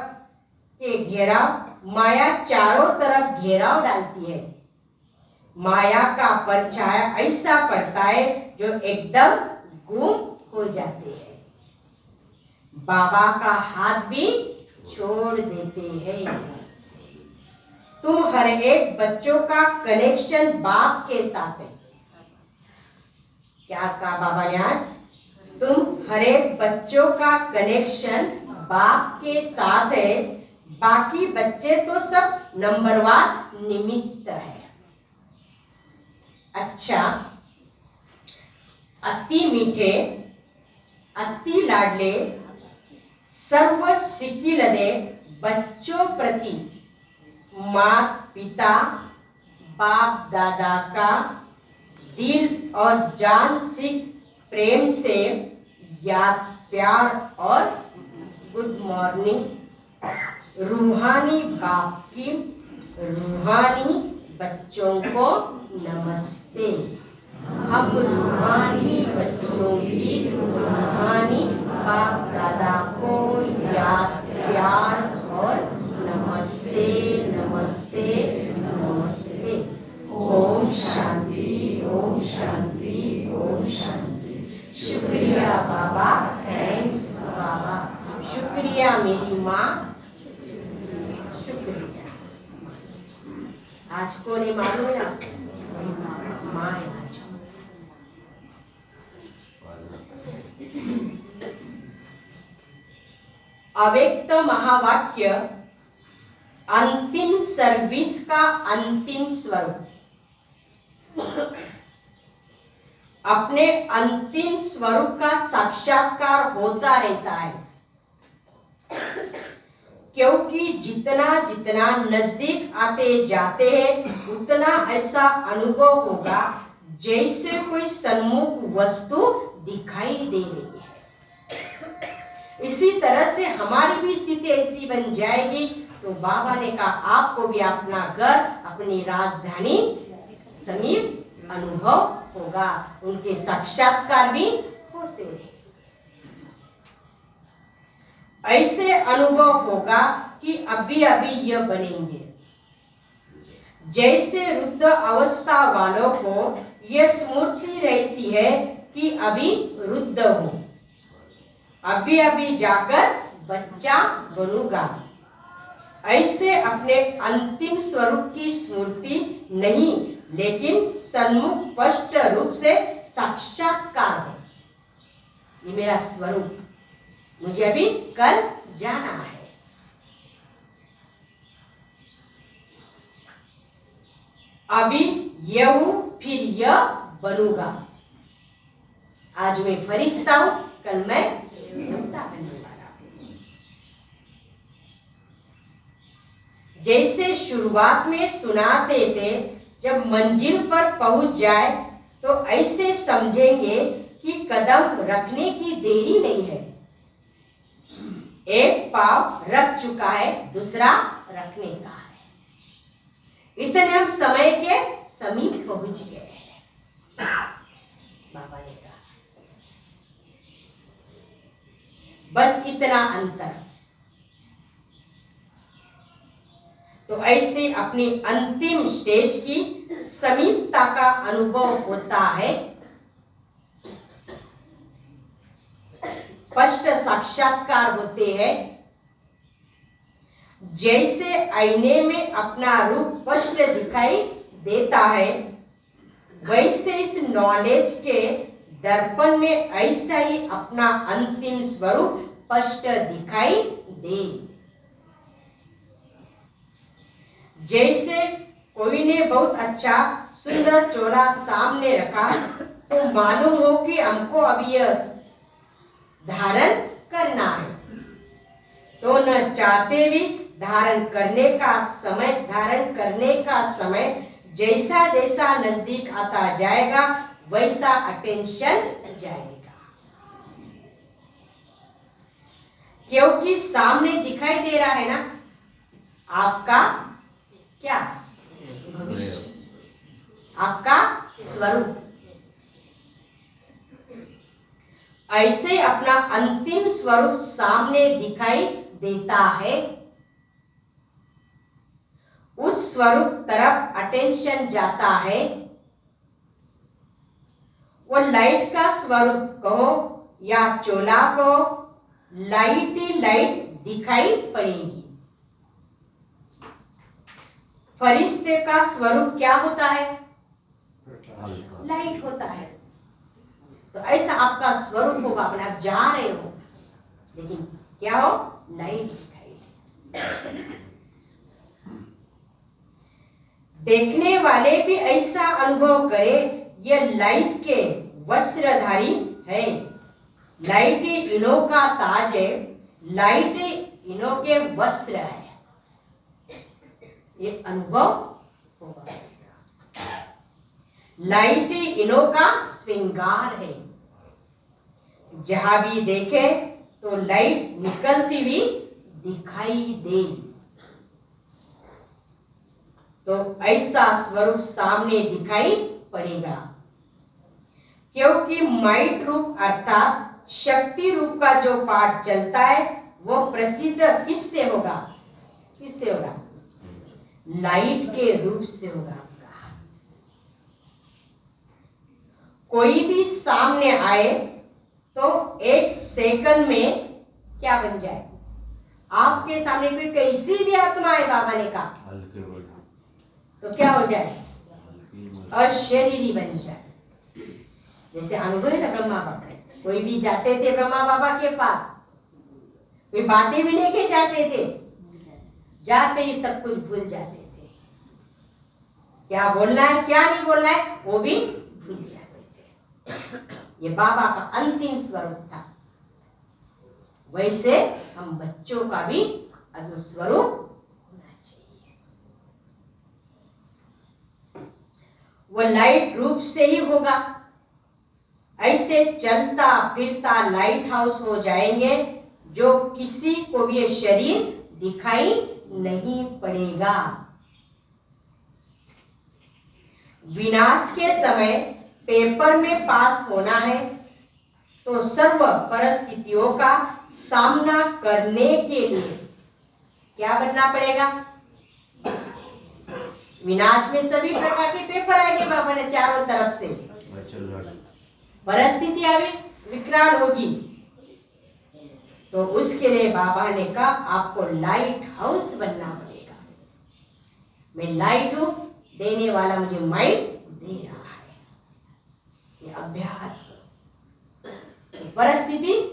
[SPEAKER 3] के घेराव, माया चारों तरफ घेराव डालती है। माया का परछाया ऐसा पड़ता है जो एकदम गुम हो जाते हैं। बाबा का हाथ भी छोड़ देते हैं। तुम हर एक बच्चों का कनेक्शन बाप के साथ है। क्या कहा बाबा ने आज? तुम हर एक बच्चों का कनेक्शन बाप के साथ है, बाकी बच्चे तो सब नंबरवार निमित्त है। अच्छा, अति मीठे, अति लाडले, सर्व सिक्किलदे बच्चों प्रति माता पिता बाप दादा का दिल और जान से प्रेम से याद, प्यार और गुड मॉर्निंग। रूहानी बाप की रूहानी बच्चों को नमस्ते। अब रूहानी बच्चों की रूहानी बाप दादा को याद, प्यार और नमस्ते नमस्ते नमस्ते। ओम शांति, ओम शांति, ओम शांति। शुक्रिया बाबा, थैंक्स बाबा, शुक्रिया मेरी माँ, शुक्रिया। आज को नहीं मालूम है आपको, माँ है आज। अव्यक्त महावाक्य अंतिम सर्विस का अंतिम स्वरूप। अपने अंतिम स्वरूप का साक्षात्कार होता रहता है, क्योंकि जितना जितना नजदीक आते जाते हैं उतना ऐसा अनुभव होगा जैसे कोई सन्मुख वस्तु दिखाई दे रही है। इसी तरह से हमारी भी स्थिति ऐसी बन जाएगी। तो बाबा ने कहा आपको भी अपना घर, अपनी राजधानी समीप अनुभव होगा, उनके साक्षात्कार भी होते हैं। ऐसे अनुभव होगा कि अभी अभी यह बनेंगे। जैसे रुद्ध अवस्था वालों को यह स्मृति रहती है कि अभी रुद्ध हूं, अभी अभी जाकर बच्चा बनूंगा। ऐसे अपने अंतिम स्वरूप की स्मृति नहीं, लेकिन सन्मुख स्पष्ट रूप से साक्षात्कार है। ये मेरा स्वरूप, मुझे अभी कल जाना है। अभी यह हूं, फिर यह बनूंगा। आज मैं फरिश्ता हूं, कल मैं देवता बनने वाला हूं। जैसे शुरुआत में सुनाते थे, जब मंजिल पर पहुंच जाए तो ऐसे समझेंगे कि कदम रखने की देरी नहीं है। एक पाव रख चुका है, दूसरा रखने का है। इतने हम समय के समीप पहुंच गए हैं। बाबा ने कहा बस इतना अंतर। तो ऐसे अपनी अंतिम स्टेज की समीपता का अनुभव होता है। स्पष्ट साक्षात्कार होते हैं। जैसे आईने में अपना रूप स्पष्ट दिखाई देता है, वैसे इस नॉलेज के दर्पण में ऐसा ही अपना अंतिम स्वरूप स्पष्ट दिखाई दे। जैसे कोई ने बहुत अच्छा सुंदर चोला सामने रखा तो मालूम हो कि हमको अब यह धारण करना है, तो न चाहते भी धारण करने का समय जैसा जैसा नजदीक आता जाएगा वैसा अटेंशन जाएगा, क्योंकि सामने दिखाई दे रहा है ना आपका क्या भविष्य, आपका स्वरूप। ऐसे अपना अंतिम स्वरूप सामने दिखाई देता है। उस स्वरूप तरफ अटेंशन जाता है। वो लाइट का स्वरूप कहो या चोला कहो, लाइट ही लाइट दिखाई पड़ेगी। फरिश्ते का स्वरूप क्या होता है? लाइट होता है। तो ऐसा आपका स्वरूप होगा। अपने आप जा रहे हो लेकिन क्या हो? लाइट दिखाई। देखने वाले भी ऐसा अनुभव करे ये लाइट के वस्त्रधारी है, लाइट इनो का ताज है, लाइट इनो के वस्त्र है। ये अनुभव होगा। लाइट इनो का श्रृंगार है। जहां भी देखे तो लाइट निकलती हुई दिखाई दे। तो ऐसा स्वरूप सामने दिखाई पड़ेगा, क्योंकि माइट रूप अर्थात शक्ति रूप का जो पाठ चलता है वो प्रसिद्ध किससे होगा? किससे होगा? लाइट के रूप से होगा। कोई भी सामने आए तो एक सेकंड में क्या बन जाए? आपके सामने कोई कैसी भी आत्मा है, बाबा ने कहा तो क्या हो जाए? अशरीरी बन जाए। जैसे अनुभव है ना ब्रह्मा बाबा, कोई भी जाते थे ब्रह्मा बाबा के पास, वे बातें भी लेके जाते थे, जाते ही सब कुछ भूल जाते थे। क्या बोलना है क्या नहीं बोलना है वो भी भूल जाते थे। ये बाबा का अंतिम स्वरूप था। वैसे हम बच्चों का भी अब स्वरूप होना चाहिए। वो लाइट रूप से ही होगा। ऐसे चलता फिरता लाइट हाउस हो जाएंगे जो किसी को भी ये शरीर दिखाई नहीं पड़ेगा। विनाश के समय पेपर में पास होना है तो सर्व परिस्थितियों का सामना करने के लिए क्या बनना पड़ेगा? विनाश में सभी प्रकार के पेपर आएंगे बाबा ने चारों तरफ से, परिस्थितियां भी विकराल होगी। तो उसके लिए बाबा ने कहा आपको लाइट हाउस बनना पड़ेगा। मैं लाइट हूं, देने वाला मुझे माइट दे रहा है। ये अभ्यास करो। परिस्थिति नहीं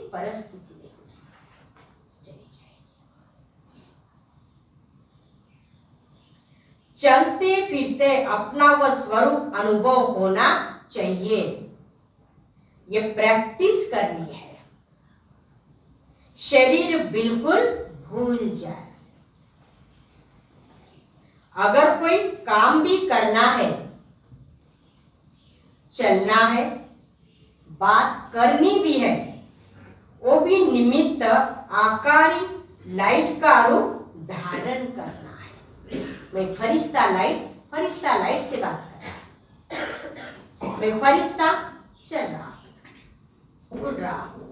[SPEAKER 3] चली जाएगी। चलते फिरते अपना वह स्वरूप अनुभव होना चाहिए। ये प्रैक्टिस करनी है। शरीर बिल्कुल भूल जाए। अगर कोई काम भी करना है चलना है, बात करनी भी है, वो भी निमित्त आकारी लाइट का रूप धारण करना है। मैं फरिश्ता लाइट से बात कर रहा हूं। मैं फरिश्ता चल रहा हूं, उड़ रहा हूं,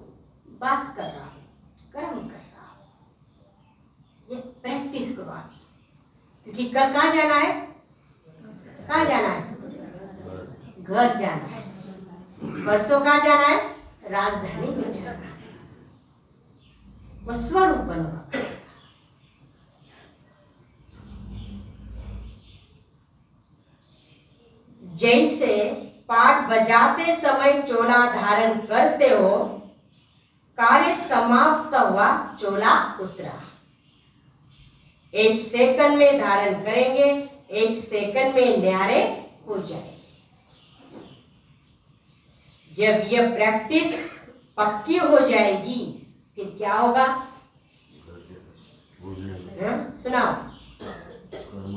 [SPEAKER 3] बात कर रहा हूं, कर्म कर रहा हूं। ये प्रैक्टिस करो आगे, क्योंकि कल कहाँ जाना है? कहाँ जाना है? घर जाना है। परसों कहाँ जाना है? राजधानी में जाना है। वो स्वरूप बनवा। जैसे पाठ बजाते समय चोला धारण करते हो, कार्य समाप्त हुआ, चोला उतरा। 1 सेकंड में धारण करेंगे, 1 सेकंड में न्यारे हो जाए। जब यह प्रैक्टिस पक्की हो जाएगी, फिर क्या होगा? सुनाओ।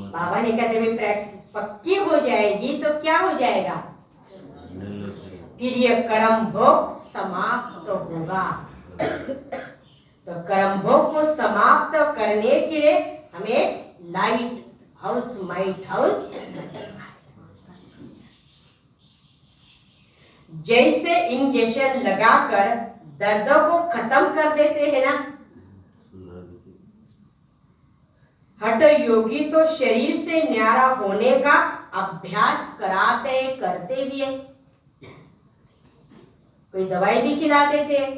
[SPEAKER 3] बाबा ने कहा जब ये प्रैक्टिस पक्की हो जाएगी तो क्या हो जाएगा? फिर यह कर्म भोग समाप्त होगा। तो कर्म भोग को समाप्त करने के लिए हमें लाइट हाउस, माइट हाउस, जैसे इंजेक्शन लगाकर दर्दों को खत्म कर देते हैं ना, हठ योगी तो शरीर से न्यारा होने का अभ्यास कराते करते भी है। कोई दवाई भी खिला देते हैं,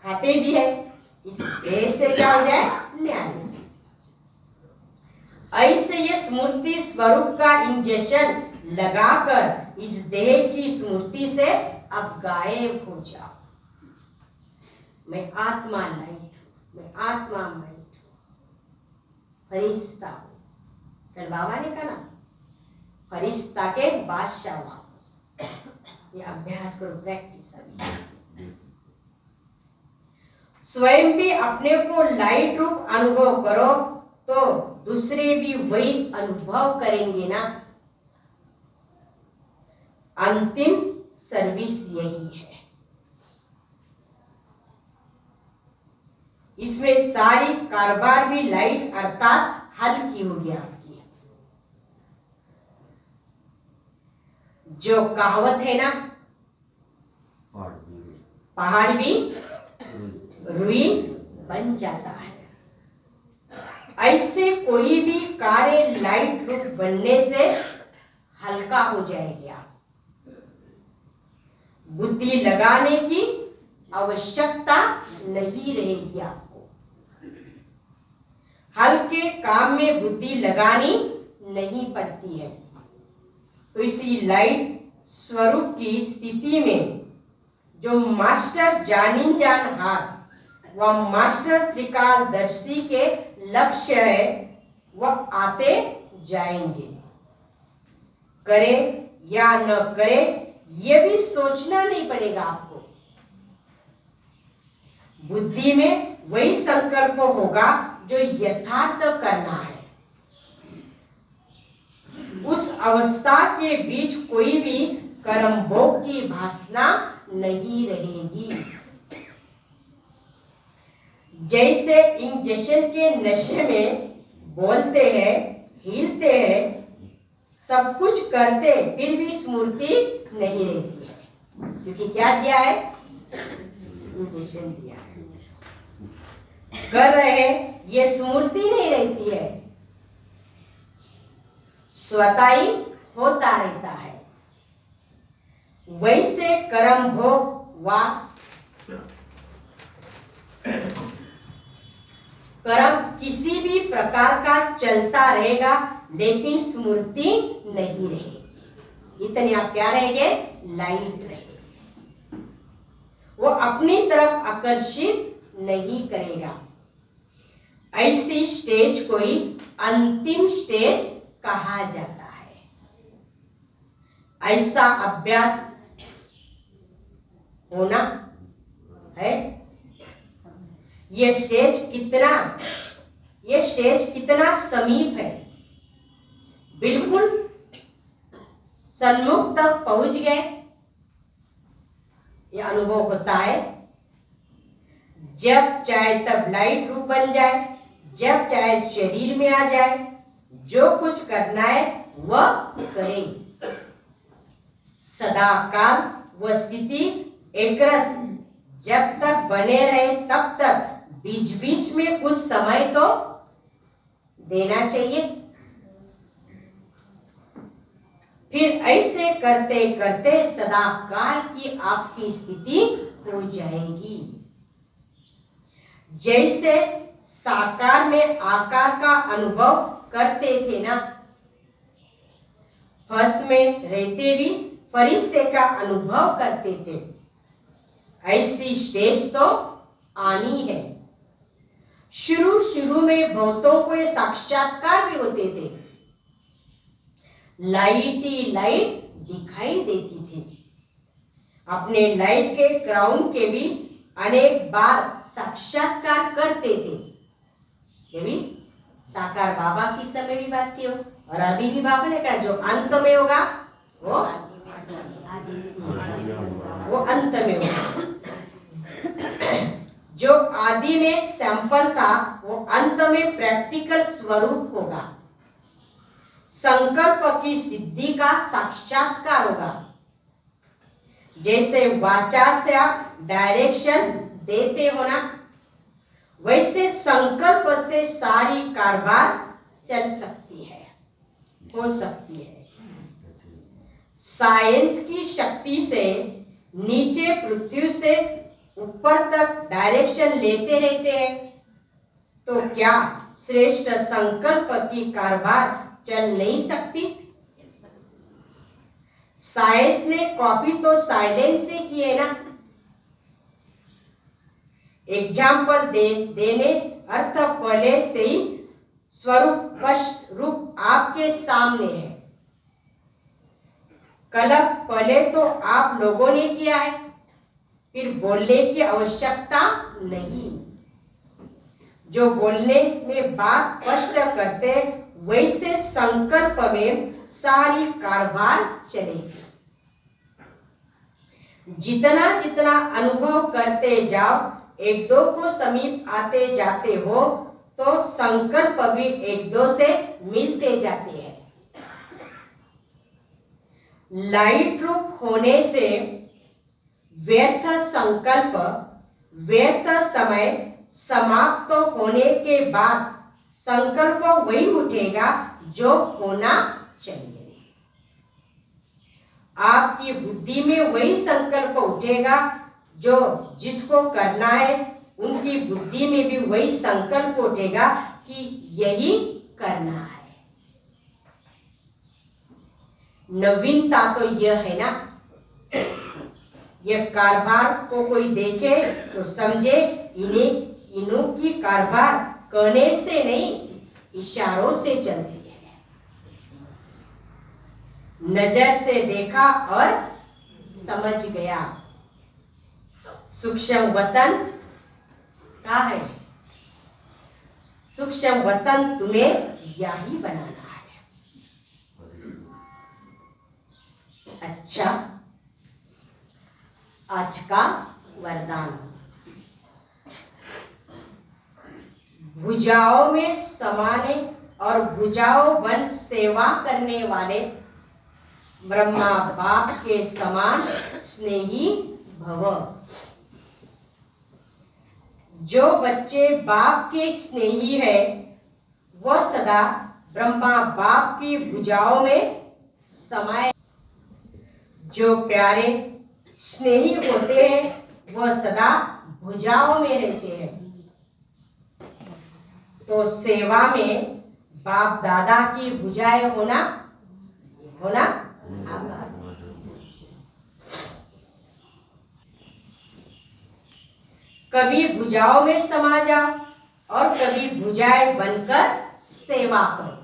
[SPEAKER 3] खाते भी है, इस देह से क्या हो जाए? न्यारे। ऐसे ये स्मृति स्वरूप का इंजेक्शन लगाकर इस देह की स्मृति से अब गायब हो जाओ। मैं आत्मा लाइट हूं, मैं आत्मा माइट हूं, फरिश्ता हूं। कल बाबा ने कहा ना, फरिश्ता के बादशाह हुआ। ये अभ्यास करो, प्रैक्टिस अभी। स्वयं भी अपने को लाइट रूप अनुभव करो तो दूसरे भी वही अनुभव करेंगे ना। अंतिम सर्विस यही है। इसमें सारी कारोबार भी लाइट अर्थात हल्की होगी आपकी। जो कहावत है ना, पहाड़ भी रुई बन जाता है, ऐसे कोई भी कार्य लाइट रूप बनने से हल्का हो जाएगा। बुद्धि लगाने की आवश्यकता नहीं रहेगी आपको। हल्के काम में बुद्धि लगानी नहीं पड़ती है। तो इसी लाइट स्वरूप की स्थिति में जो मास्टर जानीन जानहार व मास्टर त्रिकालदर्शी के लक्ष्य है, वह आते जाएंगे। करे या न करे ये भी सोचना नहीं पड़ेगा आपको। बुद्धि में वही संकल्प होगा जो यथार्थ करना है। उस अवस्था के बीच कोई भी कर्म भोग की भासना नहीं रहेगी। जैसे इंजेक्शन के नशे में बोलते हैं, हिलते हैं, सब कुछ करते, फिर भी स्मृति नहीं रहती है, क्योंकि क्या दिया है? इंजेक्शन दिया है। कर रहे हैं, ये स्मृति नहीं रहती है, स्वतः ही होता रहता है। वैसे कर्म भोग व कर्म किसी भी प्रकार का चलता रहेगा, लेकिन स्मृति नहीं रहेगी। इतने आप क्या रहेंगे? लाइट रहेंगे। वो अपनी तरफ आकर्षित नहीं करेगा। ऐसी स्टेज को ही अंतिम स्टेज कहा जाता है। ऐसा अभ्यास होना है। ये स्टेज कितना समीप है, बिल्कुल सन्मुख तक पहुंच गए, ये अनुभव होता है। जब चाहे तब लाइट रूप बन जाए, जब चाहे शरीर में आ जाए, जो कुछ करना है वह करें। सदाकाल वह स्थिति एक रस जब तक बने रहे तब तक बीच बीच में कुछ समय तो देना चाहिए। फिर ऐसे करते करते सदाकाल की आपकी स्थिति हो जाएगी। जैसे साकार में आकार का अनुभव करते थे ना, फर्श में रहते भी फरिश्ते का अनुभव करते थे, ऐसी स्टेज तो आनी है। शुरू शुरू में बहुतों को ये साक्षात्कार भी होते थे, लाइट ही लाइट दिखाई देती थी। अपने लाइट के क्राउन के भी अनेक बार साक्षात्कार करते थे। ये भी साकार बाबा की समय भी बात की हो, और अभी भी बाबा ने कहा जो अंत में होगा वो अंत में होगा। जो आदि में सैंपल था वो अंत में प्रैक्टिकल स्वरूप होगा। संकल्प की सिद्धि का साक्षात्कार होगा। जैसे वाचा से आप डायरेक्शन देते हो ना, वैसे संकल्प से सारी कारबार चल सकती है, हो सकती है। साइंस की शक्ति से नीचे पृथ्वी से ऊपर तक डायरेक्शन लेते रहते हैं, तो क्या श्रेष्ठ संकल्प की कारबार चल नहीं सकती? साइंस ने कॉपी तो साइलेंस से की है ना। एग्जाम्पल देने अर्थ पहले से ही स्वरूप स्पष्ट रूप आपके सामने है। कलप पहले तो आप लोगों ने किया है, फिर बोलने की आवश्यकता नहीं। जो बोलने में बात स्पष्ट करते वैसे संकल्प में सारी कारबार चलेगी। जितना जितना अनुभव करते जाओ, एक दो को समीप आते जाते हो, तो संकल्प भी एक दो से मिलते जाते हैं। लाइट रूप होने से व्यर्थ संकल्प, व्यर्थ समय समाप्त होने के बाद संकल्प वही उठेगा जो होना चाहिए। आपकी बुद्धि में वही संकल्प उठेगा जो जिसको करना है, उनकी बुद्धि में भी वही संकल्प उठेगा कि यही करना है। नवीनता तो यह है ना, यह कारबार को कोई देखे तो समझे इन्हों की कारबार कहने से नहीं, इशारों से चलती है। नजर से देखा और समझ गया। सूक्ष्म वतन कहाँ है? सूक्ष्म वतन तुम्हें यही बनाना है। अच्छा, आज का वरदान। भुजाओं में समाने और भुजाओं बन सेवा करने वाले ब्रह्मा बाप के समान स्नेही भव। जो बच्चे बाप के स्नेही है वह सदा ब्रह्मा बाप की भुजाओं में समाये। जो प्यारे स्नेही होते हैं वह सदा भुजाओं में रहते हैं। तो सेवा में बाप दादा की भुजाएं होना कभी भुजाओं में समा जाओ और कभी भुजाएं बनकर सेवा करो।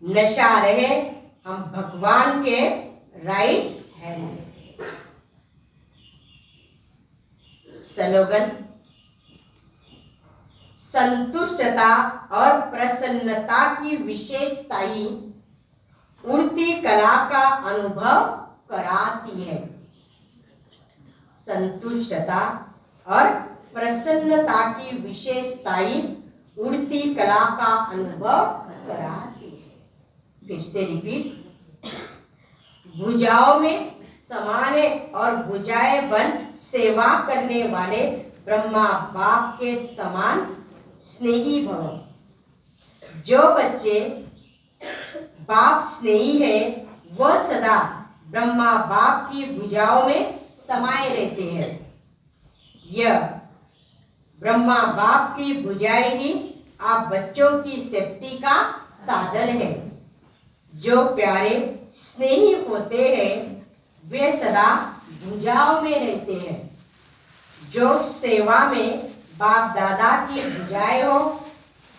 [SPEAKER 3] नशा रहे हम भगवान के राइट हैंड से। स्लोगन, संतुष्टता और प्रसन्नता की विशेषताएं उड़ती कला का अनुभव कराती है। संतुष्टता और प्रसन्नता की विशेषताएं उड़ती कला का अनुभव कराती है। फिर से रिपीट। भुजाओं में समाने और भुजाएं बन सेवा करने वाले ब्रह्मा बाप के समान स्नेही भव। जो बच्चे बाप स्नेही है वह सदा ब्रह्मा बाप की भुजाओं में समाये रहते हैं। यह ब्रह्मा बाप की भुजाएं ही आप बच्चों की सेफ्टी का साधन है। जो प्यारे स्नेही होते हैं वे सदा भुजाओं में रहते हैं। जो सेवा में बाप दादा की भुजाएं हो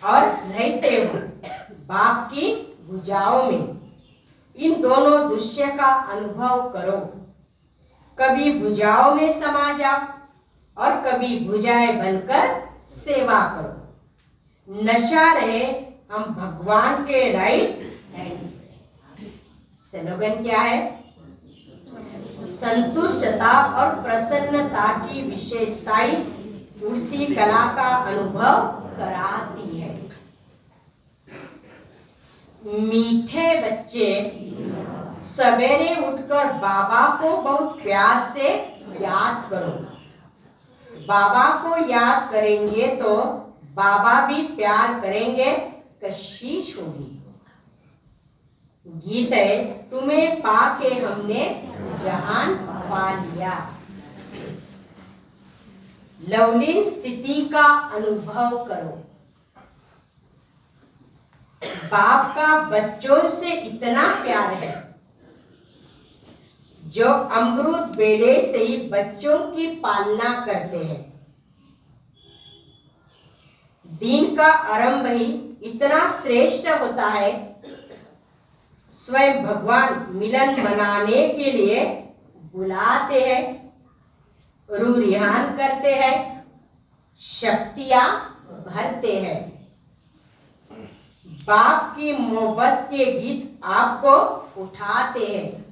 [SPEAKER 3] और रहते हो बाप की भुजाओं में, इन दोनों दृश्य का अनुभव करो। कभी भुजाओं में समा जाओ और कभी भुजाएं बनकर सेवा करो। नशा रहे हम भगवान के राइट हैंड से। स्लोगन क्या है? संतुष्टता और प्रसन्नता की विशेषताएं उड़ती कला का अनुभव कराती है। मीठे बच्चे सवेरे उठकर बाबा को बहुत प्यार से याद करो। बाबा को याद करेंगे तो बाबा भी प्यार करेंगे, कशिश होगी। गीत है, तुम्हें पाके हमने जहान पा लिया। लवलीन स्थिति का अनुभव करो। बाप का बच्चों से इतना प्यार है जो अमृत बेले से ही बच्चों की पालना करते हैं। दिन का आरंभ ही इतना श्रेष्ठ होता है। स्वयं भगवान मिलन मनाने के लिए बुलाते हैं, रूह रिहान करते हैं, शक्तियां भरते हैं। बाप की मोहब्बत के गीत आपको उठाते हैं।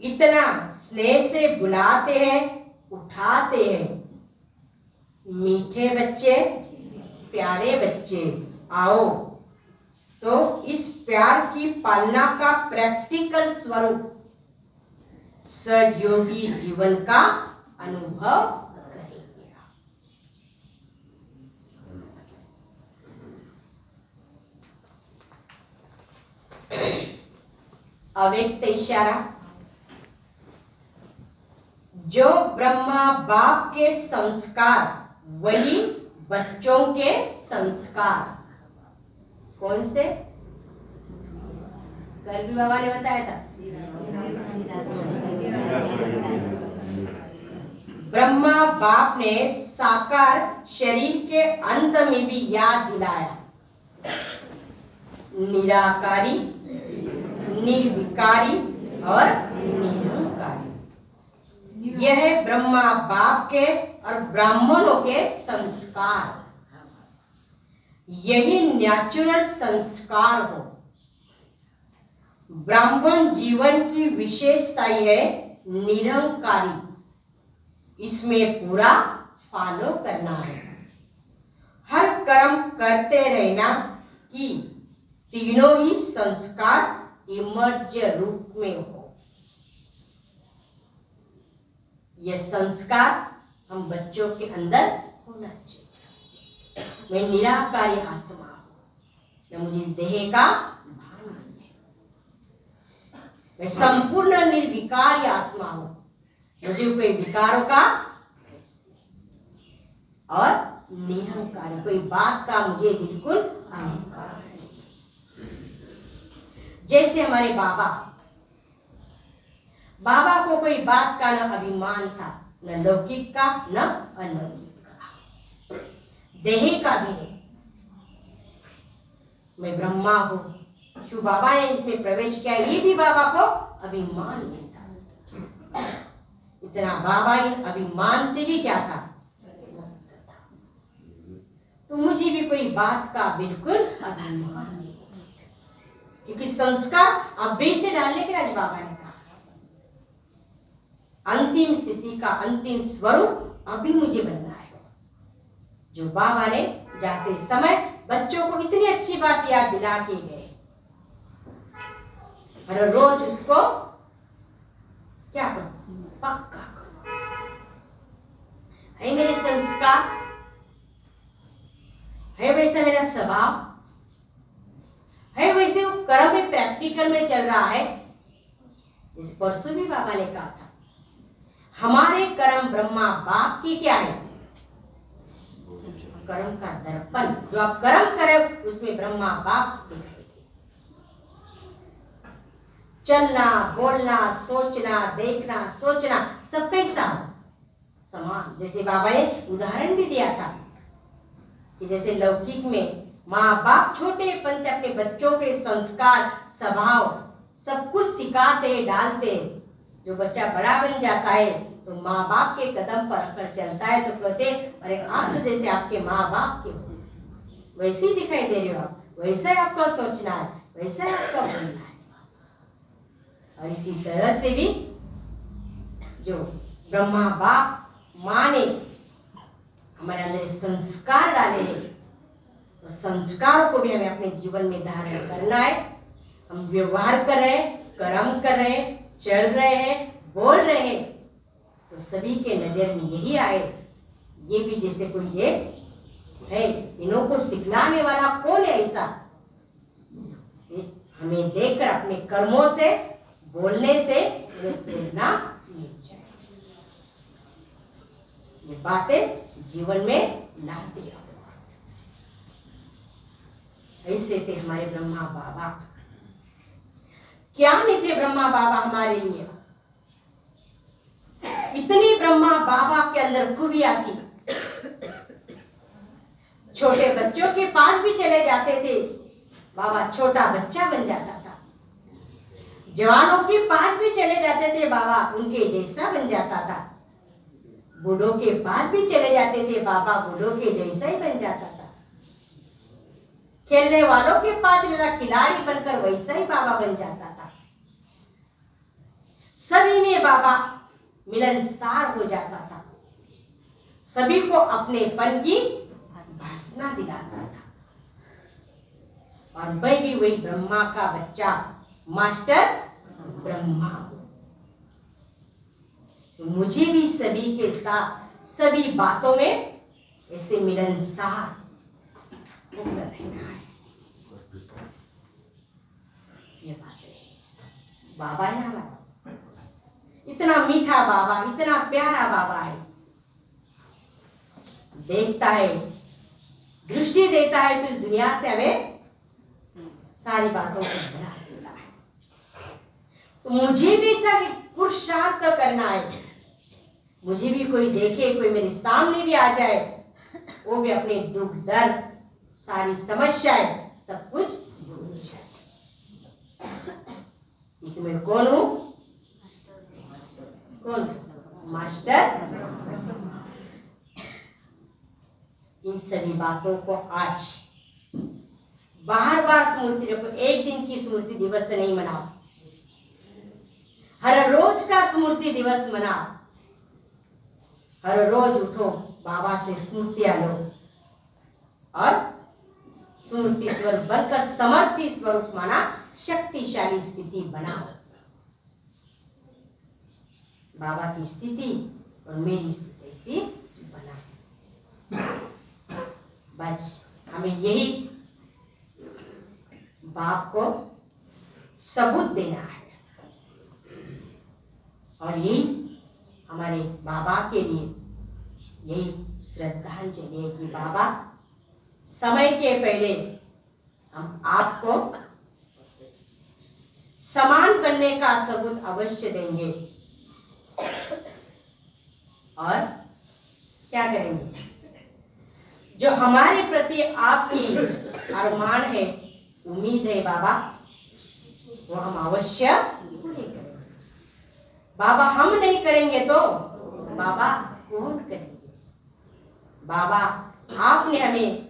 [SPEAKER 3] इतना स्नेह से बुलाते हैं, उठाते हैं। मीठे बच्चे, प्यारे बच्चे, आओ। तो इस प्यार की पालना का प्रैक्टिकल स्वरूप सहयोगी जीवन का अनुभव करेंगे। अव्यक्त इशारा। जो ब्रह्मा बाप के संस्कार वही बच्चों के संस्कार। कौन से? कल भी बाबा ने बताया था। ब्रह्मा बाप ने साकार शरीर के अंत में भी याद दिलाया। निराकारी, निर्विकारी और निरंकारी। यह है ब्रह्मा बाप के और ब्राह्मणों के संस्कार। यही नेचुरल संस्कार हो। ब्राह्मण जीवन की विशेषता है निरंकारी। इसमें पूरा फॉलो करना है। हर कर्म करते रहना कि तीनों ही संस्कार इमर्ज रूप में हो। यह संस्कार हम बच्चों के अंदर होना चाहिए। मैं निराकारी आत्मा हूं, मुझे इस देह का भान नहीं है। मैं संपूर्ण निर्विकारी आत्मा हूं, मुझे कोई विकारों का और निरंकारी, कोई बात का मुझे बिल्कुल अहंकार नहीं। जैसे हमारे बाबा को कोई बात का न अभिमान था, न लौकिक का न अलौकिक का, देह का भी नहीं। मैं ब्रह्मा हूं, शिव बाबा ने इसमें प्रवेश किया, ये भी बाबा को अभिमान नहीं था। इतना बाबा इन अभिमान से भी क्या था? तो मुझे भी कोई बात का बिल्कुल अभिमान नहीं, क्योंकि संस्कार अभी से डालने के राज बाबा ने कहा। अंतिम स्थिति का अंतिम स्वरूप अभी मुझे बनना है। जो बाबा ने जाते समय बच्चों को इतनी अच्छी बात याद दिला के गए, हर रोज उसको क्या करो, पक्का करो। है मेरे संस्कार, है वैसा मेरा स्वभाव, है वैसे वो कर्म में प्रैक्टिकल में चल रहा है। जैसे परसों भी बाबा ने कहा था, हमारे कर्म ब्रह्मा बाप की क्या है, कर्म का दर्पण। जो आप कर्म करें उसमें ब्रह्मा बाप दिखाई दे। चलना, बोलना, सोचना, देखना, सोचना सब कैसा हो, समान। जैसे बाबा ने उदाहरण भी दिया था कि जैसे लौकिक में माँ बाप छोटेपन से अपने बच्चों के संस्कार, स्वभाव सब कुछ सिखाते डालते। जो बच्चा बड़ा बन जाता है तो माँ बाप के कदम पर अगर चलता है तो कहते अरे आप तो जैसे आपके माँ बाप के वैसे ही दिखाई दे रहे हो, आप वैसा ही आपको सोचना है, वैसा ही आपका बोलना है। और इसी तरह से भी जो ब्रह्मा बाप माँ ने हमारे अंदर संस्कार डाले हैं, तो संस्कारों को भी हमें अपने जीवन में धारण करना है। हम व्यवहार कर रहे हैं, कर्म कर रहे हैं, चल रहे हैं, बोल रहे हैं, तो सभी के नजर में यही आए, ये भी जैसे कोई एक है। इन्हों को सिखलाने वाला कौन है ऐसा, हमें देखकर अपने कर्मों से, बोलने से प्रेरणा मिल जाए। ये बातें जीवन में लाते हैं। ऐसे थे हमारे ब्रह्मा बाबा। क्या नहीं थे ब्रह्मा बाबा हमारे लिए, इतनी ब्रह्मा बाबा के अंदर खूबियां थी। छोटे बच्चों के पास भी चले जाते थे, बाबा छोटा बच्चा बन जाता था। जवानों के पास भी चले जाते थे, बाबा उनके जैसा बन जाता था। बूढ़ों के पास भी चले जाते थे, बाबा बूढ़ों के जैसा ही बन जाता था। खेलने वालों के पास जैसा खिलाड़ी बनकर वैसा ही बाबा बन जाता था। सभी में बाबा मिलनसार हो जाता था, सभी को अपनेपन की भाषा दिलाता था। और मैं भी वही ब्रह्मा का बच्चा, मास्टर ब्रह्मा हूं। तो मुझे भी सभी के साथ सभी बातों में ऐसे मिलनसार रहना है। ये बात है। बाबा है हमारा, इतना मीठा बाबा, इतना प्यारा बाबा है। देखता है, दृष्टि देता है तो इस दुनिया से हमें सारी बातों को भुला देता है। तो मुझे भी सब पुरुषार्थ करना है। मुझे भी कोई देखे, कोई मेरे सामने भी आ जाए, वो भी अपने दुख दर्द, सारी समस्याएं सब कुछ भूल जाए। कि मैं कौन हूँ? कौन? मास्टर। इन सभी बातों को आज बार बार स्मृति रखो। एक दिन की स्मृति दिवस से नहीं मनाओ, हर रोज का स्मृति दिवस मनाओ। हर रोज उठो, बाबा से स्मृतियां लो और स्मृति स्वरूप बनकर समर्थी स्वरूप माना शक्तिशाली स्थिति बनाओ। बाबा की स्थिति और मेरी स्थिति ऐसी बनाओ। बस हमें यही बाप को सबूत देना है और यही हमारे बाबा के लिए यही श्रद्धांजलि है कि बाबा समय के पहले हम आपको समान करने का सबूत अवश्य देंगे और क्या करेंगे, जो हमारे प्रति आपकी अरमान है, उम्मीद है बाबा, वो हम अवश्य पूरी करेंगे। बाबा हम नहीं करेंगे तो बाबा कौन करेंगे? बाबा आपने हमें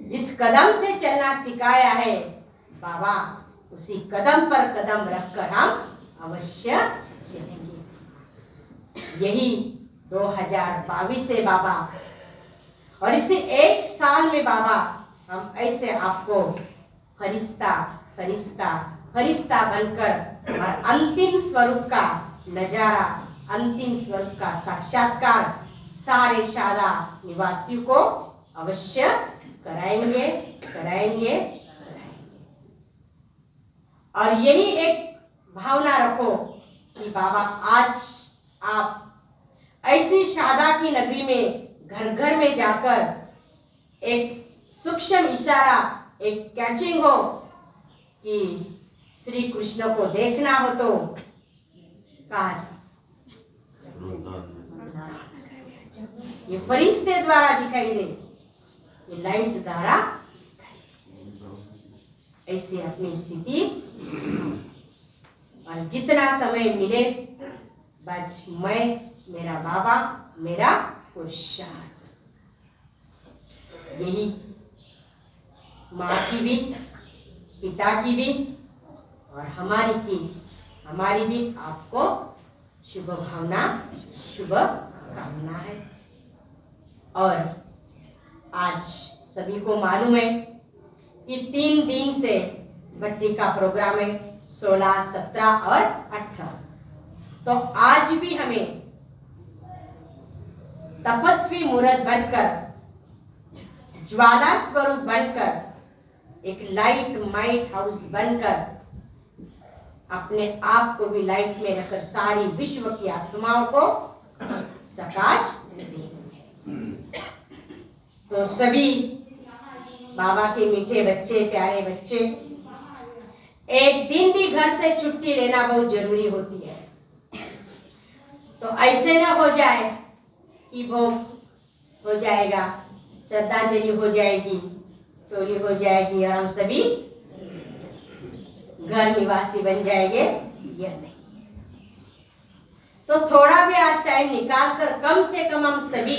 [SPEAKER 3] जिस कदम से चलना सिखाया है, बाबा उसी कदम पर कदम रखकर हम अवश्य चलेंगे। यही 2022 से बाबा, और इसे एक साल में बाबा हम ऐसे आपको फरिश्ता फरिश्ता फरिश्ता बनकर और अंतिम स्वरूप का नजारा, अंतिम स्वरूप का साक्षात्कार सारे शादा निवासियों को अवश्य कराएंगे कराएंगे कराएंगे। और यही एक भावना रखो कि बाबा आज आप ऐसी शादा की नगरी में घर घर में जाकर एक सूक्ष्म इशारा, एक कैचिंग हो कि श्री कृष्ण को देखना हो तो कहा जाए, ये फरिश्ते द्वारा दिखाएंगे, ये लाइट द्वारा ऐसे अपनी स्थिति। और जितना समय मिले बस मैं, मेरा बाबा, मेरा पुरुषार्थ, यही माँ की भी, पिता की भी और हमारी भी आपको शुभ भावना, शुभ कामना है। और आज सभी को मालूम है कि 3 दिन से भक्ति का प्रोग्राम है, 16, 17 और 18। तो आज भी हमें तपस्वी मूर्त बनकर, ज्वाला स्वरूप बनकर, एक लाइट माइट हाउस बनकर अपने आप को भी लाइट में रखकर सारी विश्व की आत्माओं को प्रकाश देंगे। तो सभी बाबा के मीठे बच्चे, प्यारे बच्चे, एक दिन भी घर से छुट्टी लेना बहुत जरूरी होती है। तो ऐसे ना हो जाए कि भोग हो जाएगा, श्रद्धांजलि हो जाएगी, चोरी हो जाएगी और हम सभी घर निवासी बन जाएंगे, यह नहीं। तो थोड़ा भी आज टाइम निकाल कर कम से कम हम सभी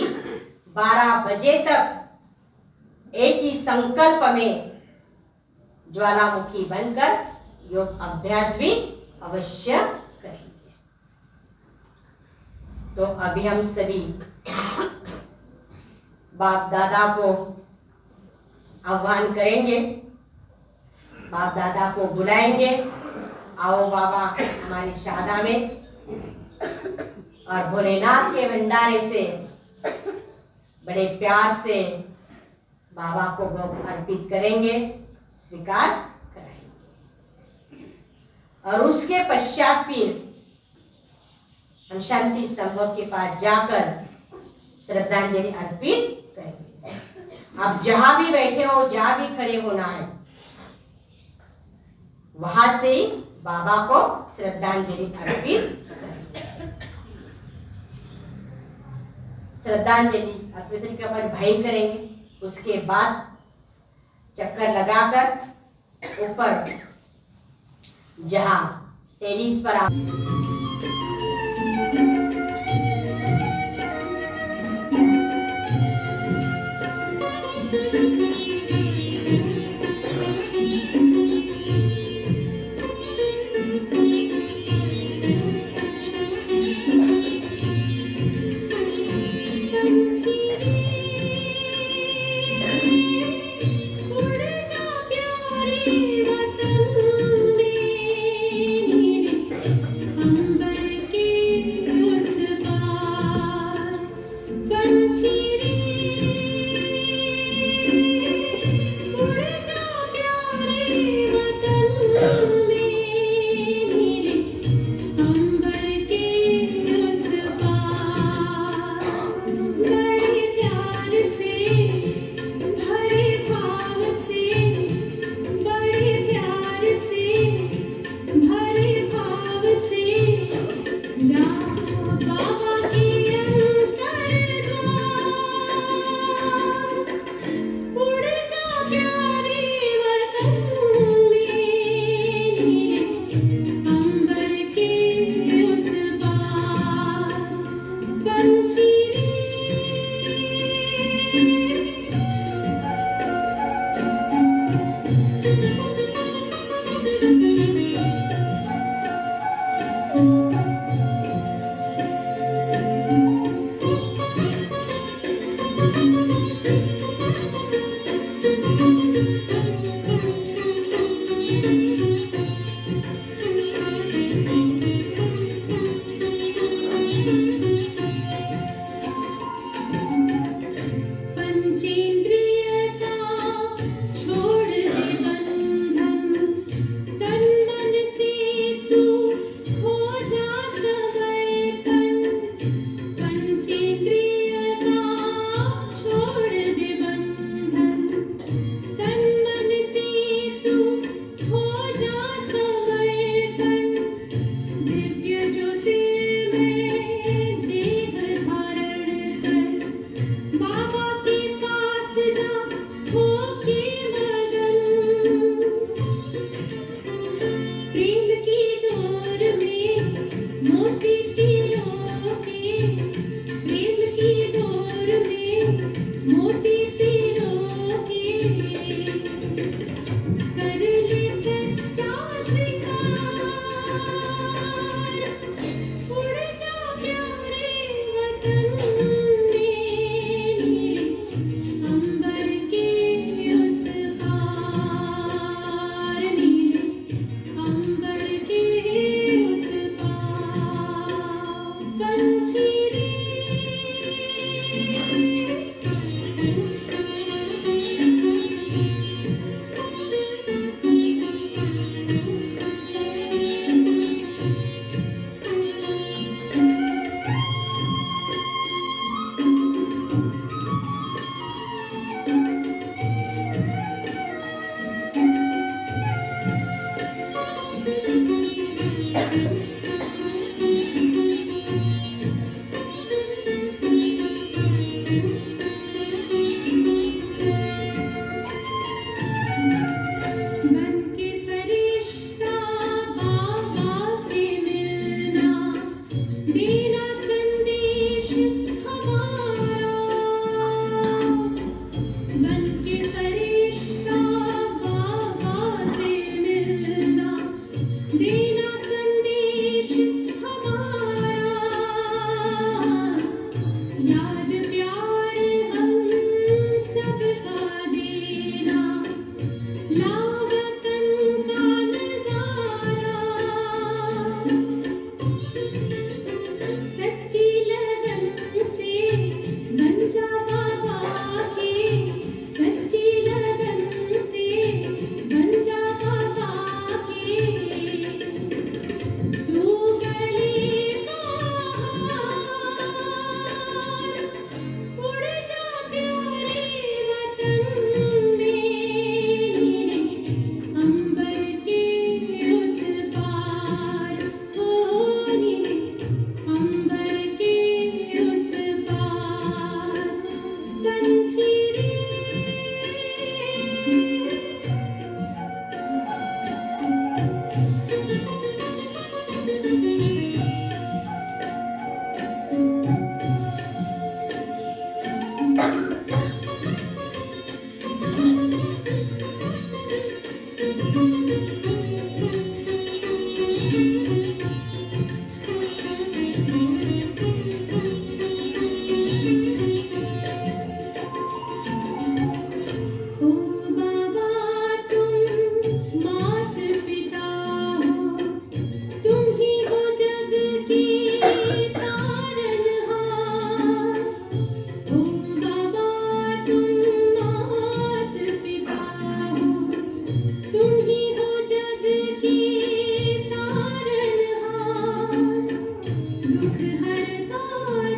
[SPEAKER 3] 12 बजे तक एक ही संकल्प में ज्वालामुखी बनकर योग अभ्यास भी अवश्य करेंगे। तो अभी हम सभी बाप दादा को आह्वान करेंगे, बाप दादा को बुलाएंगे, आओ बाबा हमारी शादा में, और भोलेनाथ के भंडारे से बड़े प्यार से बाबा को भोग अर्पित करेंगे, स्वीकार कराएंगे। और उसके पश्चात फिर हम शांति स्तंभ के पास जाकर श्रद्धांजलि अर्पित करेंगे। आप जहां भी बैठे हो, जहां भी खड़े होना है, वहां से ही बाबा को श्रद्धांजलि अर्पित करेंगे। श्रद्धांजलि अर्पित के ऊपर भाई करेंगे। उसके बाद चक्कर लगाकर ऊपर जहां टेरिस पर आप
[SPEAKER 1] उड़ जा प्यारे वतन में,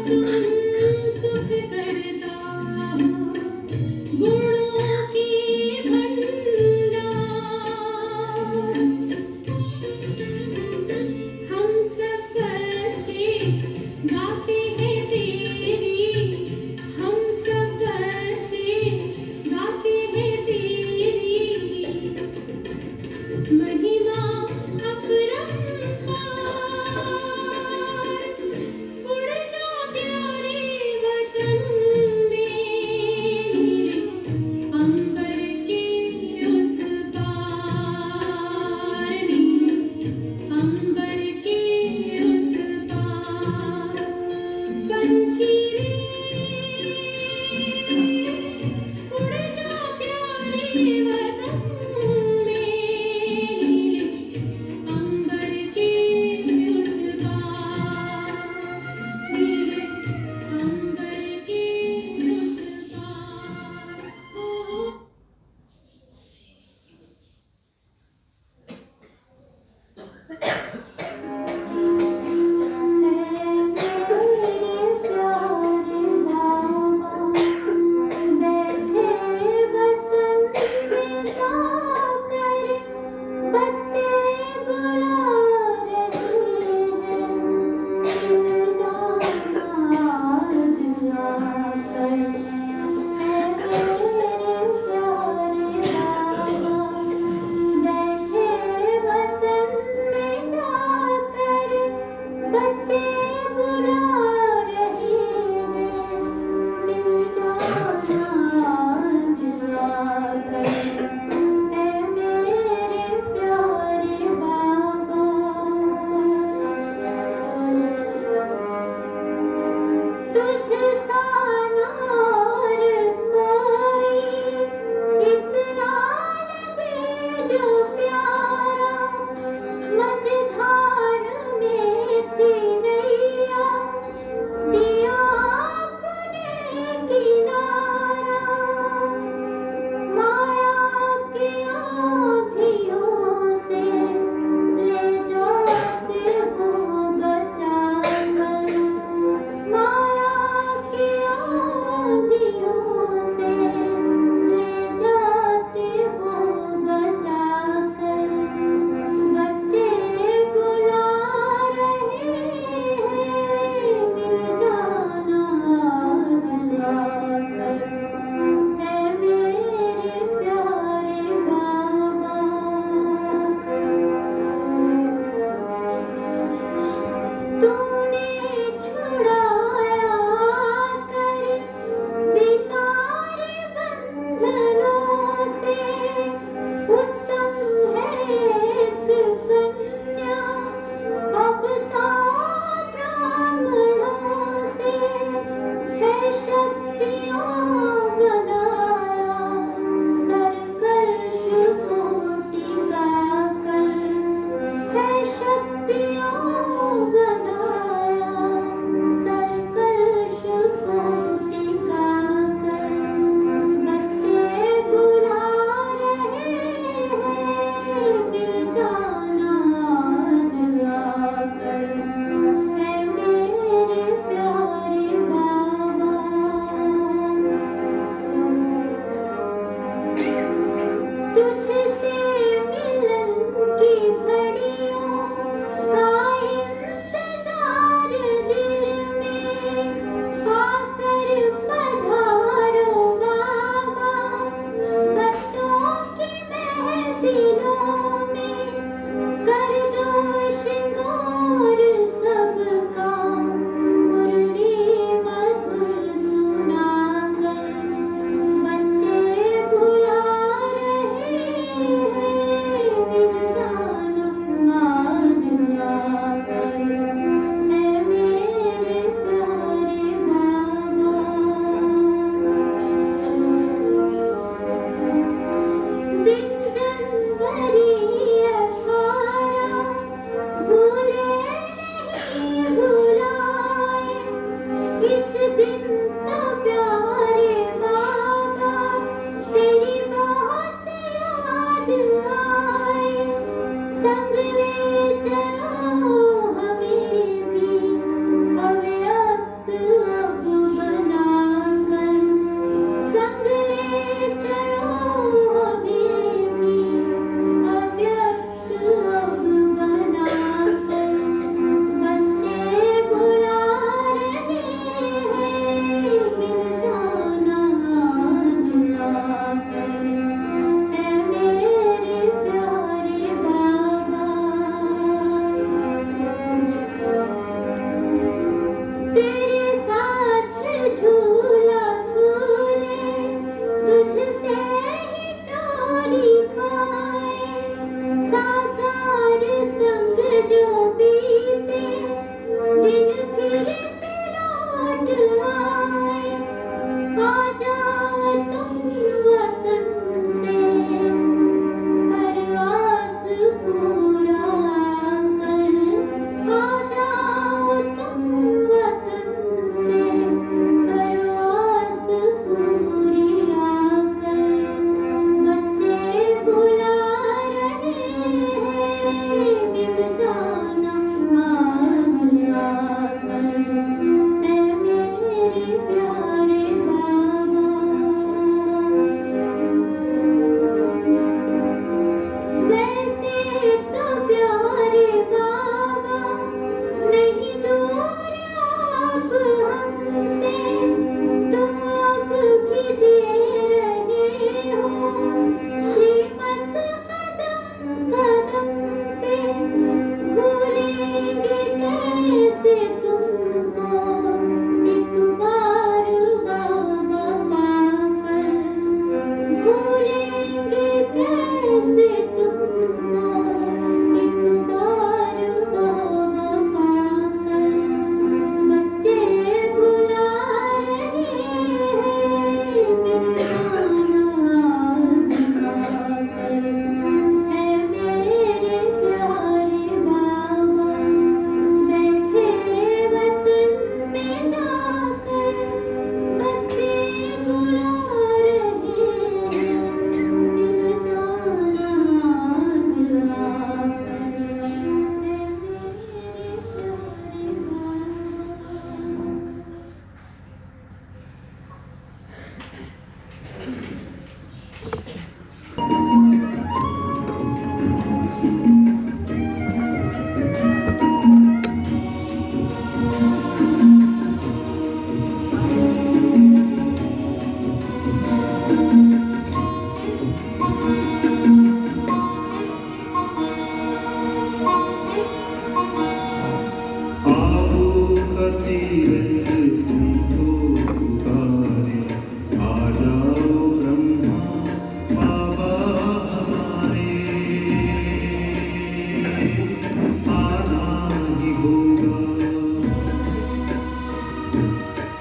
[SPEAKER 1] सुख करता हो गुणों की भंडार हम सब बच्चे गाते हैं तेरी हम सब बच्चे गाते हैं तेरी महिमा अपरंपार गुण जो प्यारे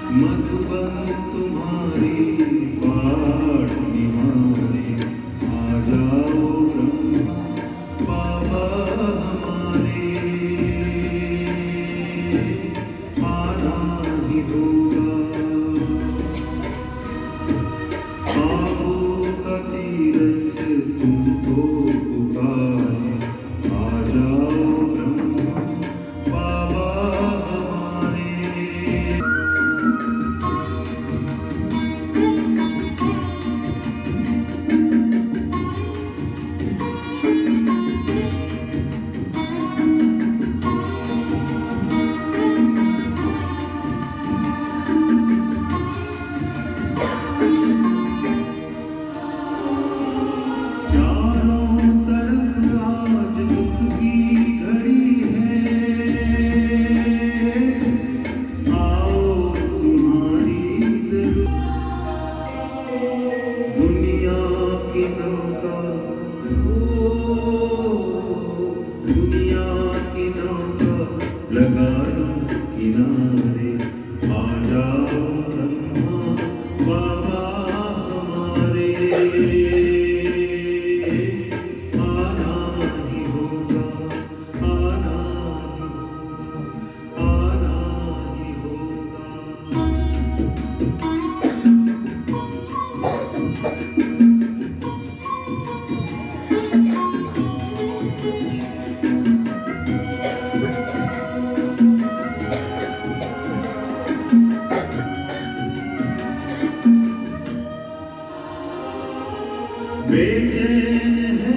[SPEAKER 4] मधुबन तुम्हारी बाट निहारे, आ जाओ ब्रह्मा बाबा हमारे, आना ही होगा। बाबू का तीरथ तुमको पुकारे, आ जाओ ब्रह्मा बाबा हमारे। चारों तरफ आज दुख की घड़ी है, आओ तुम्हारी दुनिया की नौका, ओ दुनिया की नौका लगा लो किनारे, आ जाओ ब्रह्मा बाबा हमारे, आना ही होगा, आना ही होगा, आना ही होगा। बेचैन है